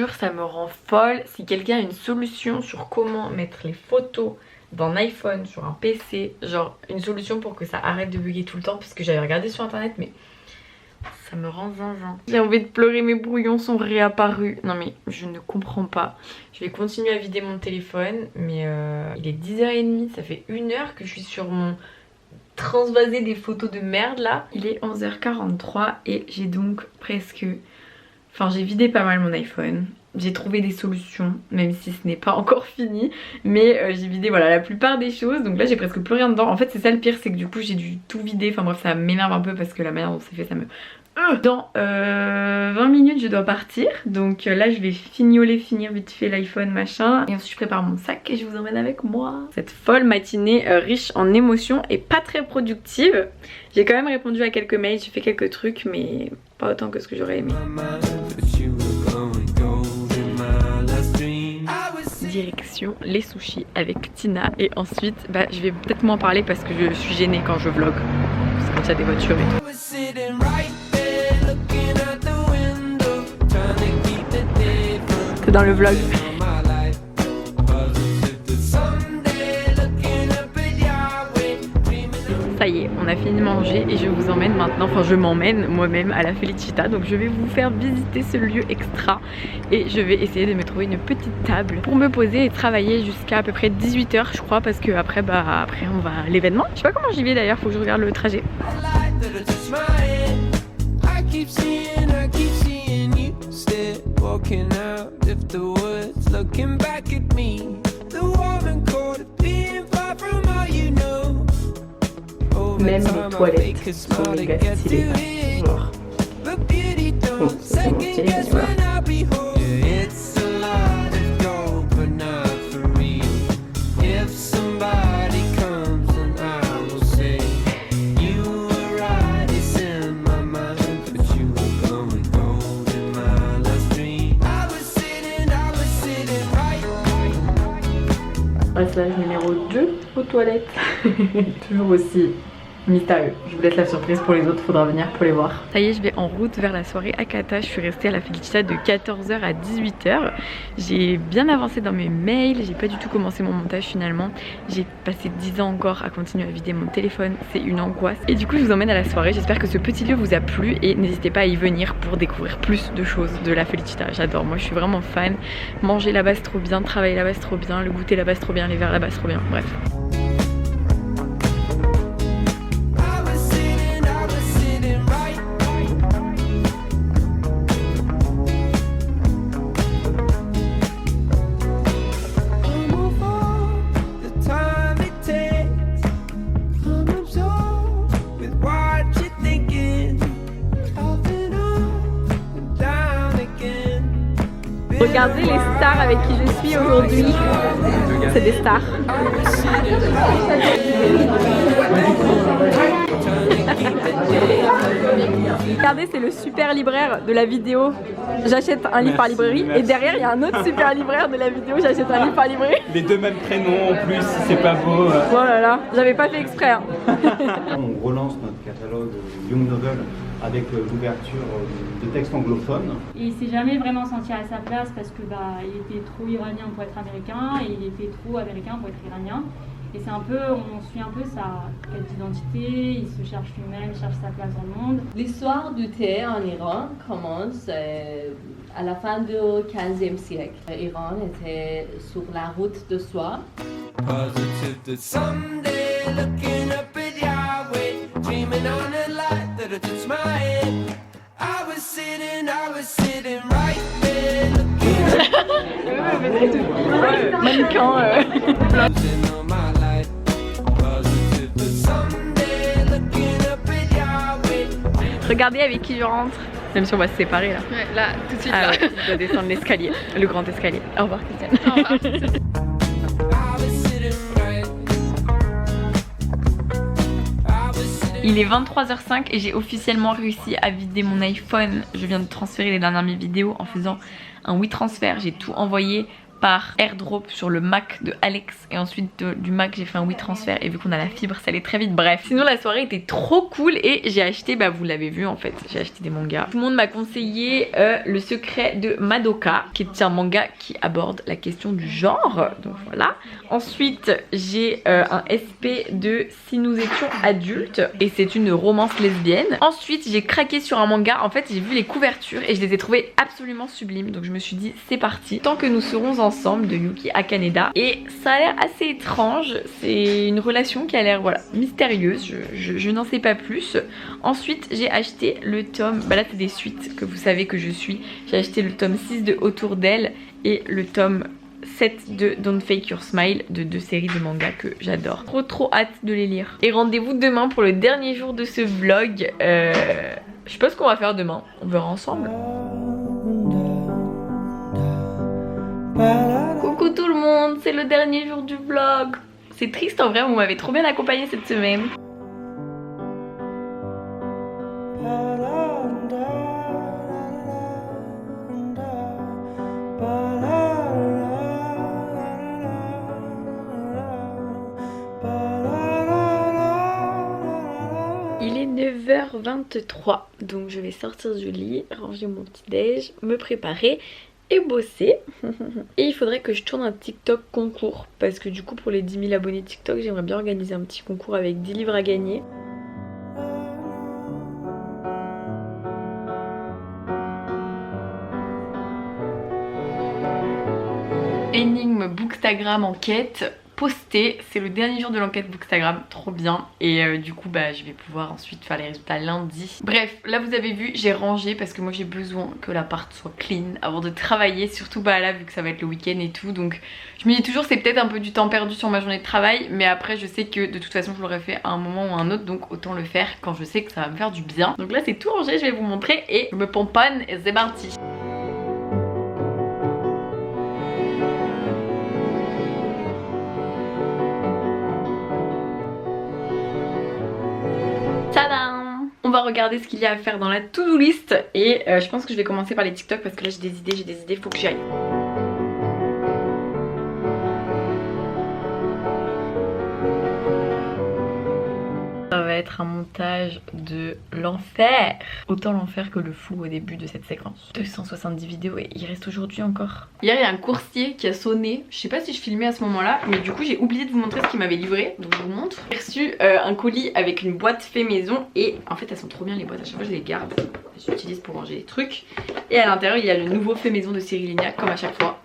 jure, ça me rend folle. Si quelqu'un a une solution sur comment mettre les photos d'un iPhone sur un PC, genre une solution pour que ça arrête de bugger tout le temps, parce que j'avais regardé sur internet mais ça me rend zinzin. J'ai envie de pleurer, mes brouillons sont réapparus. Non mais je ne comprends pas. Je vais continuer à vider mon téléphone, mais il est 10h30, ça fait 1 heure que je suis sur mon transvasé des photos de merde là. Il est 11h43 et j'ai donc presque... Enfin j'ai vidé pas mal mon iPhone. J'ai trouvé des solutions, même si ce n'est pas encore fini. Mais j'ai vidé voilà la plupart des choses. Donc là j'ai presque plus rien dedans. En fait c'est ça le pire, c'est que du coup j'ai dû tout vider. Enfin bref, ça m'énerve un peu parce que la manière dont c'est fait ça me... Dans 20 minutes je dois partir. Donc là je vais finir vite fait l'iPhone machin. Et ensuite je prépare mon sac et je vous emmène avec moi. Cette folle matinée riche en émotions et pas très productive. J'ai quand même répondu à quelques mails, j'ai fait quelques trucs mais pas autant que ce que j'aurais aimé. Direction les sushis avec Tina et ensuite bah, je vais peut-être moins parler parce que je suis gênée quand je vlog. Parce que quand il y a des voitures et tout. C'est dans le vlog. Ça y est, on a fini de manger et je vous emmène maintenant, enfin je m'emmène moi-même à la Felicita. Donc je vais vous faire visiter ce lieu extra et je vais essayer de me trouver une petite table pour me poser et travailler jusqu'à à peu près 18h je crois, parce que après on va à l'événement. Je sais pas comment j'y vais d'ailleurs, faut que je regarde le trajet. Même les toilettes sont méga stylées. Genre. Oh, c'est bon, stylé, voilà. Passage numéro 2 aux toilettes. Toujours aussi mystérieux. Je vous laisse la surprise pour les autres, faudra venir pour les voir. Ça y est, je vais en route vers la soirée Akata. Je suis restée à la Felicita de 14h à 18h. J'ai bien avancé dans mes mails, j'ai pas du tout commencé mon montage finalement. J'ai passé 10 ans encore à continuer à vider mon téléphone, c'est une angoisse. Et du coup je vous emmène à la soirée, j'espère que ce petit lieu vous a plu et n'hésitez pas à y venir pour découvrir plus de choses de la Felicita. J'adore, moi je suis vraiment fan. Manger là-bas c'est trop bien, travailler là-bas c'est trop bien, le goûter là-bas c'est trop bien, les verres là-bas c'est trop bien, bref. Regardez les stars avec qui je suis aujourd'hui. C'est des stars. Regardez, c'est le super libraire de la vidéo J'achète un livre par librairie. Et derrière, il y a un autre super libraire de la vidéo J'achète un livre par librairie. Les deux mêmes prénoms en plus, si c'est pas beau. Oh là là, j'avais pas fait exprès. Hein. On relance notre catalogue Young Novel avec l'ouverture de textes anglophones. Et il s'est jamais vraiment senti à sa place parce que il était trop iranien pour être américain et il était trop américain pour être iranien. Et c'est un peu, on suit un peu sa quête d'identité, il se cherche lui-même, il cherche sa place dans le monde. L'histoire du thé en Iran commence à la fin du 15e siècle. L'Iran était sur la route de soie. Mannequin. Regardez avec qui je rentre. Même si on va se séparer là. Ouais, là, tout de suite ah là. Ouais, je dois descendre l'escalier, le grand escalier. Au revoir Christiane. Au revoir. Il est 23h05 et j'ai officiellement réussi à vider mon iPhone. Je viens de transférer les dernières vidéos en faisant un WeTransfer. J'ai tout envoyé par airdrop sur le Mac de Alex et ensuite du Mac j'ai fait un WeTransfer et vu qu'on a la fibre ça allait très vite. Bref, sinon la soirée était trop cool et j'ai acheté, bah vous l'avez vu en fait, j'ai acheté des mangas. Tout le monde m'a conseillé Le secret de Madoka qui est un manga qui aborde la question du genre, donc voilà. Ensuite j'ai un SP de Si nous étions adultes et c'est une romance lesbienne. Ensuite j'ai craqué sur un manga, en fait j'ai vu les couvertures et je les ai trouvées absolument sublimes, donc je me suis dit c'est parti, tant que nous serons ensemble de Yuki Akaneda. Et ça a l'air assez étrange, c'est une relation qui a l'air voilà mystérieuse, je n'en sais pas plus. Ensuite j'ai acheté le tome, bah là c'est des suites que vous savez que je suis, j'ai acheté le tome 6 de Autour d'elle et le tome 7 de Don't Fake Your Smile, de 2 séries de mangas que j'adore. Trop hâte de les lire. Et rendez-vous demain pour le dernier jour de ce vlog. Je sais pas ce qu'on va faire demain, on verra ensemble. Coucou tout le monde, c'est le dernier jour du vlog. C'est triste en vrai, vous m'avez trop bien accompagné cette semaine. Il est 9h23, donc je vais sortir du lit, ranger mon petit déj, me préparer et bosser. Et il faudrait que je tourne un TikTok concours parce que du coup pour les 10 000 abonnés TikTok j'aimerais bien organiser un petit concours avec 10 livres à gagner. Énigme Bookstagram enquête postée, c'est le dernier jour de l'enquête Bookstagram, trop bien. Et du coup bah je vais pouvoir ensuite faire les résultats lundi. Bref, là vous avez vu, j'ai rangé parce que moi j'ai besoin que l'appart soit clean avant de travailler, surtout bah là vu que ça va être le week-end et tout. Donc je me dis toujours c'est peut-être un peu du temps perdu sur ma journée de travail, mais après je sais que de toute façon je l'aurais fait à un moment ou à un autre, donc autant le faire quand je sais que ça va me faire du bien. Donc là c'est tout rangé, je vais vous montrer et je me pomponne et c'est parti. Tadam! On va regarder ce qu'il y a à faire dans la to-do list et je pense que je vais commencer par les TikTok parce que là j'ai des idées, faut que j'y aille. Ça va être un montage de l'enfer. Autant l'enfer que le flou au début de cette séquence. 270 vidéos et il reste aujourd'hui encore. Hier il y a un coursier qui a sonné. Je sais pas si je filmais à ce moment là, mais du coup j'ai oublié de vous montrer ce qu'il m'avait livré. Donc je vous montre. J'ai reçu un colis avec une boîte fait maison. Et en fait elles sont trop bien les boîtes, à chaque fois je les garde. Je les utilise pour ranger les trucs. Et à l'intérieur il y a le nouveau fait maison de Cyril Lignac comme à chaque fois.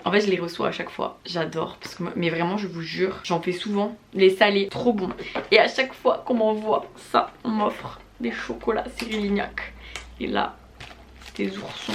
En fait je les reçois à chaque fois, j'adore parce que mais vraiment je vous jure, j'en fais souvent, les salés, trop bons. Et à chaque fois qu'on m'envoie ça, on m'offre des chocolats Cyril Lignac. Et là, des oursons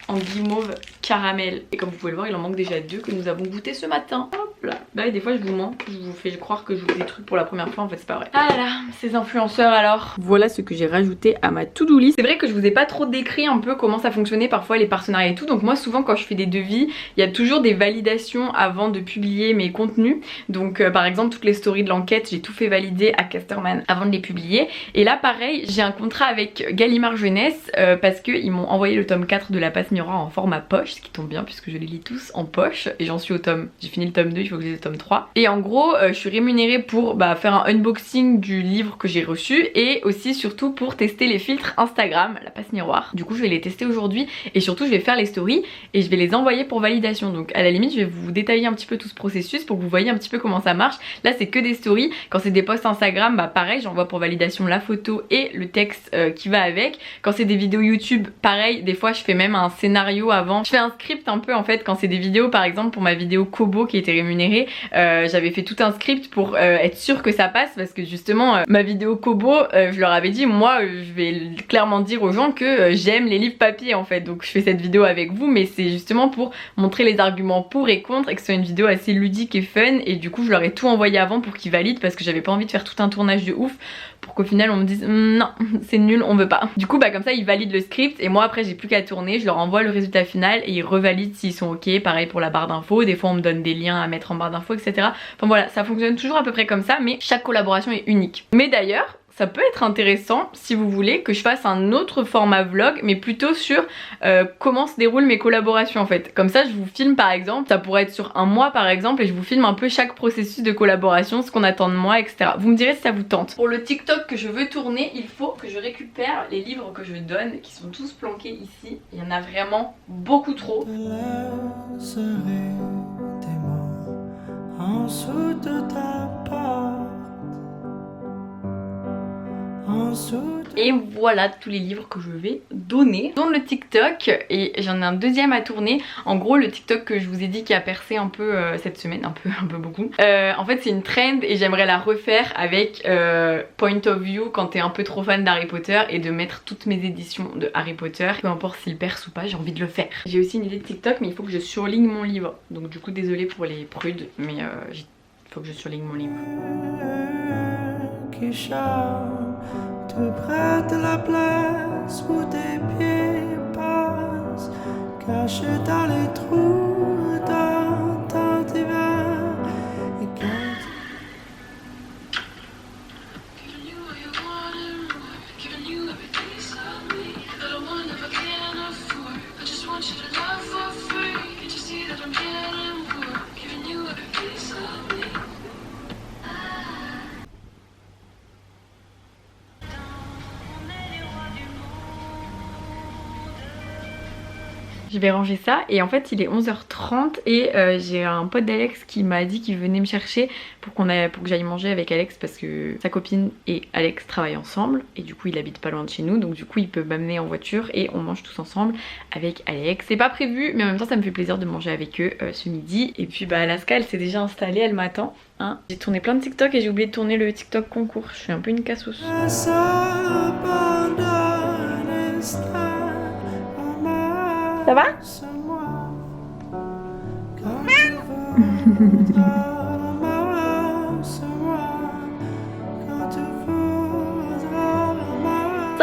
en guimauve caramel. Et comme vous pouvez le voir, il en manque déjà 2 que nous avons goûté ce matin. Hop là. Bah et des fois je vous mens, je vous fais croire que je vous fais des trucs pour la première fois, en fait c'est pas vrai. Ah là, ces influenceurs alors. Voilà ce que j'ai rajouté à ma to-do list. C'est vrai que je vous ai pas trop décrit un peu comment ça fonctionnait parfois les partenariats et tout. Donc moi souvent quand je fais des devis, il y a toujours des validations avant de publier mes contenus. Donc par exemple toutes les stories de l'enquête, j'ai tout fait valider à Casterman avant de les publier. Et là pareil, j'ai un contrat avec Gallimard Jeunesse parce qu'ils m'ont envoyé le tome 4 de La Passe Miroir en format poche, ce qui tombe bien puisque je les lis tous en poche. Et j'en suis au tome, j'ai fini le tome 2, il faut que j'ai le tome 3. Et en gros je suis rémunérée pour faire un unboxing du livre que j'ai reçu et aussi surtout pour tester les filtres Instagram, La Passe Miroir. Du coup je vais les tester aujourd'hui et surtout je vais faire les stories et je vais les envoyer pour validation. Donc à la limite je vais vous détailler un petit peu tout ce processus pour que vous voyez un petit peu comment ça marche. Là c'est que des stories, quand c'est des posts Instagram pareil, j'envoie pour validation la photo et le texte qui va avec. Quand c'est des vidéos YouTube pareil, des fois je fais même un scénario avant, je fais un script un peu en fait. Quand c'est des vidéos par exemple pour ma vidéo Kobo qui était rémunérée, j'avais fait tout un script pour être sûre que ça passe parce que justement ma vidéo Kobo, je leur avais dit moi je vais clairement dire aux gens que j'aime les livres papier en fait, donc je fais cette vidéo avec vous mais c'est justement pour montrer les arguments pour et contre et que ce soit une vidéo assez ludique et fun. Et du coup je leur ai tout envoyé avant pour qu'ils valident parce que j'avais pas envie de faire tout un tournage de ouf pour qu'au final on me dise non c'est nul, on veut pas. Du coup comme ça ils valident le script et moi après j'ai plus qu'à tourner, je leur envoie le résultat final et ils revalident s'ils sont ok. Pareil pour la barre d'infos, des fois on me donne des liens à mettre en barre d'infos etc. Enfin voilà, ça fonctionne toujours à peu près comme ça mais chaque collaboration est unique. Mais d'ailleurs ça peut être intéressant si vous voulez que je fasse un autre format vlog, mais plutôt sur comment se déroulent mes collaborations en fait. Comme ça je vous filme par exemple, ça pourrait être sur un mois par exemple, et je vous filme un peu chaque processus de collaboration, ce qu'on attend de moi, etc. Vous me direz si ça vous tente. Pour le TikTok que je veux tourner, il faut que je récupère les livres que je donne, qui sont tous planqués ici. Il y en a vraiment beaucoup trop. En dessous de ta porte, en dessous de... Et voilà tous les livres que je vais donner. Dans le TikTok, et j'en ai un deuxième à tourner. En gros le TikTok que je vous ai dit qui a percé un peu cette semaine, un peu beaucoup. En fait c'est une trend et j'aimerais la refaire avec point of view quand t'es un peu trop fan d'Harry Potter, et de mettre toutes mes éditions de Harry Potter. Peu importe s'il perce ou pas, j'ai envie de le faire. J'ai aussi une idée de TikTok, mais il faut que je surligne mon livre. Donc du coup désolée pour les prudes, mais il faut que je surligne mon livre. Qui chante tout près de la place où tes pieds passent, caché dans les trous dans ton divan. Et quand Je vais ranger ça, et en fait il est 11h30 et j'ai un pote d'Alex qui m'a dit qu'il venait me chercher pour que j'aille manger avec Alex, parce que sa copine et Alex travaillent ensemble et du coup il habite pas loin de chez nous, donc du coup il peut m'amener en voiture et on mange tous ensemble avec Alex. C'est pas prévu, mais en même temps ça me fait plaisir de manger avec eux ce midi. Et puis bah Alaska elle s'est déjà installée, elle m'attend. Hein. J'ai tourné plein de TikTok et j'ai oublié de tourner le TikTok concours, je suis un peu une cassos. Ça va? Ça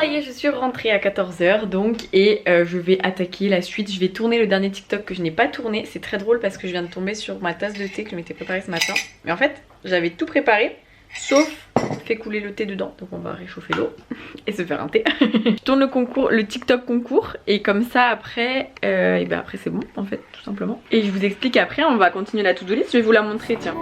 y est, je suis rentrée à 14h donc, et je vais attaquer la suite. Je vais tourner le dernier TikTok que je n'ai pas tourné. C'est très drôle parce que je viens de tomber sur ma tasse de thé que je m'étais préparée ce matin. Mais en fait, j'avais tout préparé sauf fait couler le thé dedans, donc on va réchauffer l'eau et se faire un thé. Je tourne le TikTok concours, et comme ça après et ben après c'est bon en fait, tout simplement. Et je vous explique après, on va continuer la to-do list, je vais vous la montrer, tiens.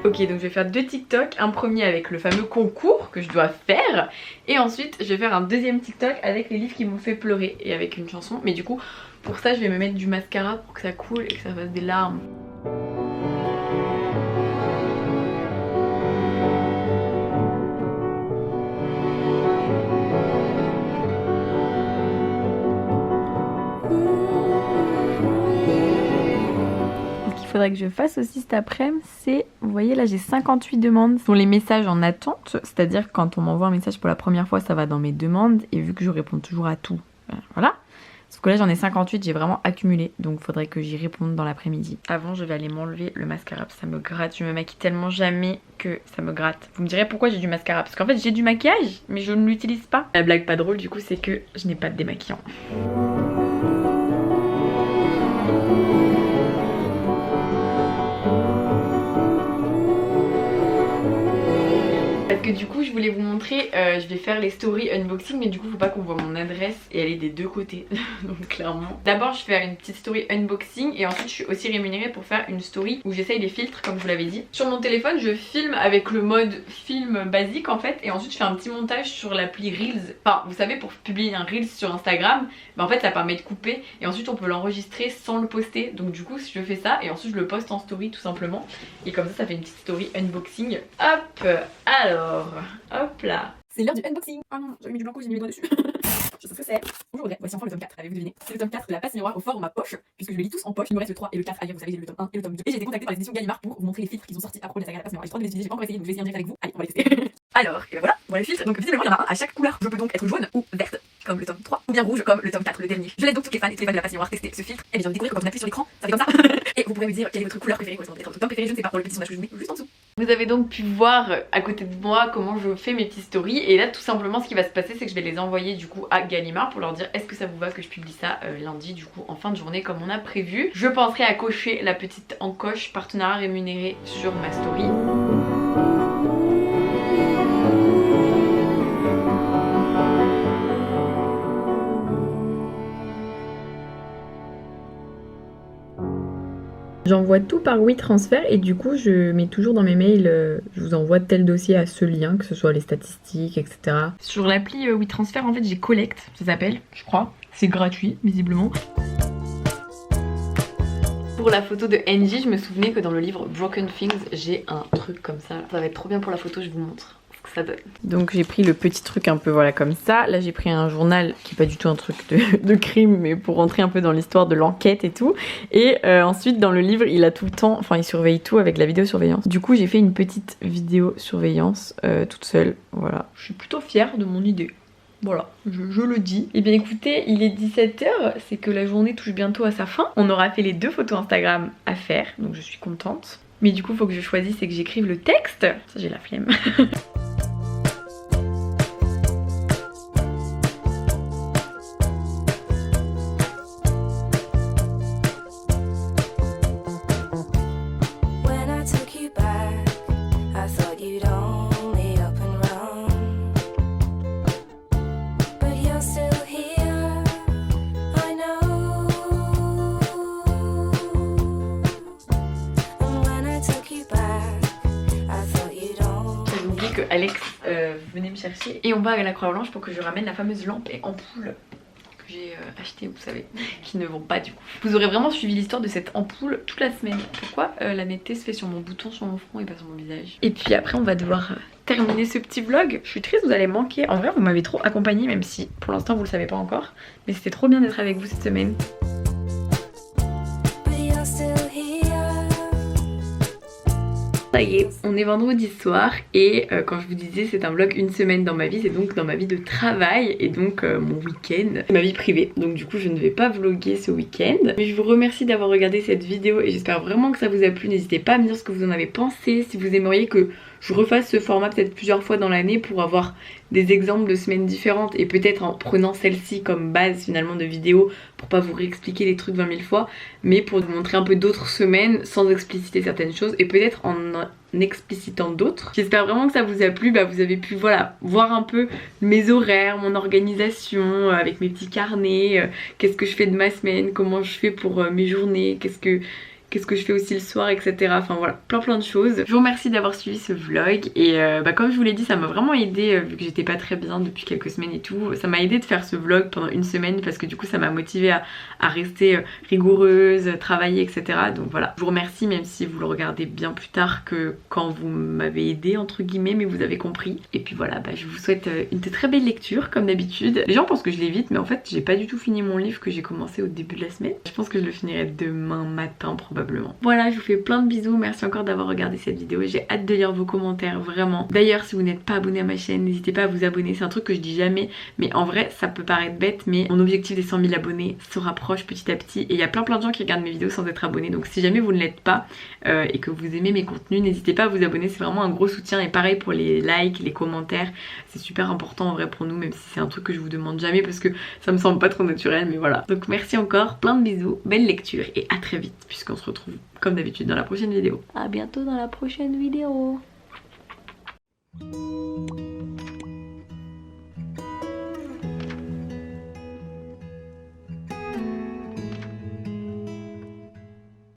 Ok, donc je vais faire 2 TikTok, un premier avec le fameux concours que je dois faire, et ensuite je vais faire un deuxième TikTok avec les livres qui m'ont fait pleurer et avec une chanson. Mais du coup pour ça je vais me mettre du mascara pour que ça coule et que ça fasse des larmes. Faudrait que je fasse aussi cet après-midi, c'est, vous voyez là j'ai 58 demandes sur les messages en attente, c'est-à-dire quand on m'envoie un message pour la première fois ça va dans mes demandes, et vu que je réponds toujours à tout, voilà. Sauf que là j'en ai 58, j'ai vraiment accumulé, donc faudrait que j'y réponde dans l'après-midi. Avant je vais aller m'enlever le mascara parce que ça me gratte, je me maquille tellement jamais que ça me gratte. Vous me direz pourquoi j'ai du mascara, parce qu'en fait j'ai du maquillage mais je ne l'utilise pas. La blague pas drôle du coup c'est que je n'ai pas de démaquillant. Parce que du coup je voulais vous montrer, je vais faire les stories unboxing, mais du coup faut pas qu'on voit mon adresse et elle est des deux côtés donc clairement. D'abord je vais faire une petite story unboxing, et ensuite je suis aussi rémunérée pour faire une story où j'essaye les filtres comme je vous l'avais dit. Sur mon téléphone je filme avec le mode film basique en fait, et ensuite je fais un petit montage sur l'appli Reels. Enfin vous savez, pour publier un Reels sur Instagram, bah en fait ça permet de couper et ensuite on peut l'enregistrer sans le poster. Donc du coup je fais ça et ensuite je le poste en story tout simplement, et comme ça fait une petite story unboxing. Hop, alors hop là, c'est l'heure du unboxing. Ah non, j'avais mis du blanco, j'ai mis les doigts dessus. Je sais ce que c'est. Bonjour Audrey, voici enfin le tome 4, avez-vous deviné? C'est le tome 4 de la passe miroir au format poche, puisque je les lis tous en poche. Il me reste le 3 et le 4 à lire, vous savez j'ai lu le tome 1 et le tome 2. Et j'ai été contactée par les éditions Gallimard pour vous montrer les filtres qu'ils ont sortis à propos de la saga de la passe miroir. J'ai trop de les utiliser, j'ai pas encore essayé, donc je vais essayer en direct avec vous. Allez, on va les tester. Alors, et ben voilà, les filtres. Donc visiblement il y en a un à chaque couleur. Je peux donc être jaune ou verte comme le tome 3, ou bien rouge comme le tome 4, le dernier. Je laisse donc toutes les fans et tous les fans de la passe miroir tester ce filtre. Et bien j'ai envie de découvrir que quand on appuie sur l'écran, ça fait comme ça. Et vous pourrez me dire quelle est votre couleur préférée, quoi, votre tome préféré, je ne sais pas, dans le petit sondage que je vous mets juste en dessous. Vous avez donc pu voir à côté de moi comment je fais mes petites stories, et là tout simplement ce qui va se passer c'est que je vais les envoyer du coup à Gallimard pour leur dire est-ce que ça vous va que je publie ça lundi du coup en fin de journée comme on a prévu. Je penserai à cocher la petite encoche partenariat rémunéré sur ma story. J'envoie tout par WeTransfer et du coup je mets toujours dans mes mails, je vous envoie tel dossier à ce lien, que ce soit les statistiques, etc. Sur l'appli WeTransfer en fait j'ai Collect, ça s'appelle, je crois. C'est gratuit visiblement. Pour la photo de Angie, je me souvenais que dans le livre Broken Things, j'ai un truc comme ça. Ça va être trop bien pour la photo, je vous montre ce que ça donne. Donc j'ai pris le petit truc un peu voilà comme ça. Là j'ai pris un journal qui est pas du tout un truc de crime, mais pour rentrer un peu dans l'histoire de l'enquête et tout. Et ensuite dans le livre, il a tout le temps, enfin il surveille tout avec la vidéosurveillance. Du coup j'ai fait une petite vidéosurveillance toute seule. Voilà, je suis plutôt fière de mon idée. Voilà, je le dis. Et bien écoutez, il est 17 h, c'est que la journée touche bientôt à sa fin. On aura fait les 2 photos Instagram à faire, donc je suis contente. Mais du coup, il faut que je choisisse et que j'écrive le texte. Ça, j'ai la flemme. Que Alex venait me chercher et on va à la Croix-Blanche pour que je ramène la fameuse lampe et ampoule que j'ai achetée, vous savez, qui ne vont pas du coup. Vous aurez vraiment suivi l'histoire de cette ampoule toute la semaine. Pourquoi la netteté se fait sur mon bouton, sur mon front et pas sur mon visage. Et puis après on va devoir terminer ce petit vlog. Je suis triste, vous allez manquer. En vrai vous m'avez trop accompagnée, même si pour l'instant vous le savez pas encore. Mais c'était trop bien d'être avec vous cette semaine. Ça y est, on est vendredi soir et quand je vous disais c'est un vlog une semaine dans ma vie, c'est donc dans ma vie de travail et donc mon week-end, ma vie privée. Donc du coup je ne vais pas vlogger ce week-end. Mais je vous remercie d'avoir regardé cette vidéo et j'espère vraiment que ça vous a plu. N'hésitez pas à me dire ce que vous en avez pensé, si vous aimeriez que je refasse ce format peut-être plusieurs fois dans l'année pour avoir des exemples de semaines différentes et peut-être en prenant celle-ci comme base finalement de vidéo pour pas vous réexpliquer les trucs 20 000 fois, mais pour vous montrer un peu d'autres semaines sans expliciter certaines choses et peut-être en explicitant d'autres. J'espère vraiment que ça vous a plu, vous avez pu voilà voir un peu mes horaires, mon organisation avec mes petits carnets, qu'est-ce que je fais de ma semaine, comment je fais pour mes journées, qu'est-ce que je fais aussi le soir, etc. Enfin voilà, plein de choses. Je vous remercie d'avoir suivi ce vlog et comme je vous l'ai dit, ça m'a vraiment aidé vu que j'étais pas très bien depuis quelques semaines et tout. Ça m'a aidé de faire ce vlog pendant une semaine parce que du coup ça m'a motivée à rester rigoureuse, travailler, etc. Donc voilà, je vous remercie même si vous le regardez bien plus tard que quand vous m'avez aidé entre guillemets, mais vous avez compris. Et puis voilà, je vous souhaite une très belle lecture comme d'habitude. Les gens pensent que je l'ai vite, mais en fait j'ai pas du tout fini mon livre que j'ai commencé au début de la semaine. Je pense que je le finirai demain matin probablement. Voilà, je vous fais plein de bisous, merci encore d'avoir regardé cette vidéo, j'ai hâte de lire vos commentaires, vraiment. D'ailleurs, si vous n'êtes pas abonné à ma chaîne, n'hésitez pas à vous abonner, c'est un truc que je dis jamais, mais en vrai, ça peut paraître bête, mais mon objectif des 100 000 abonnés se rapproche petit à petit, et il y a plein de gens qui regardent mes vidéos sans être abonnés, donc si jamais vous ne l'êtes pas, et que vous aimez mes contenus, n'hésitez pas à vous abonner, c'est vraiment un gros soutien, et pareil pour les likes, les commentaires, c'est super important en vrai pour nous, même si c'est un truc que je vous demande jamais, parce que ça me semble pas trop naturel, mais voilà. Donc merci encore, plein de bisous, belle lecture, et à très vite, puisqu'on se retrouve comme d'habitude dans la prochaine vidéo. À bientôt dans la prochaine vidéo.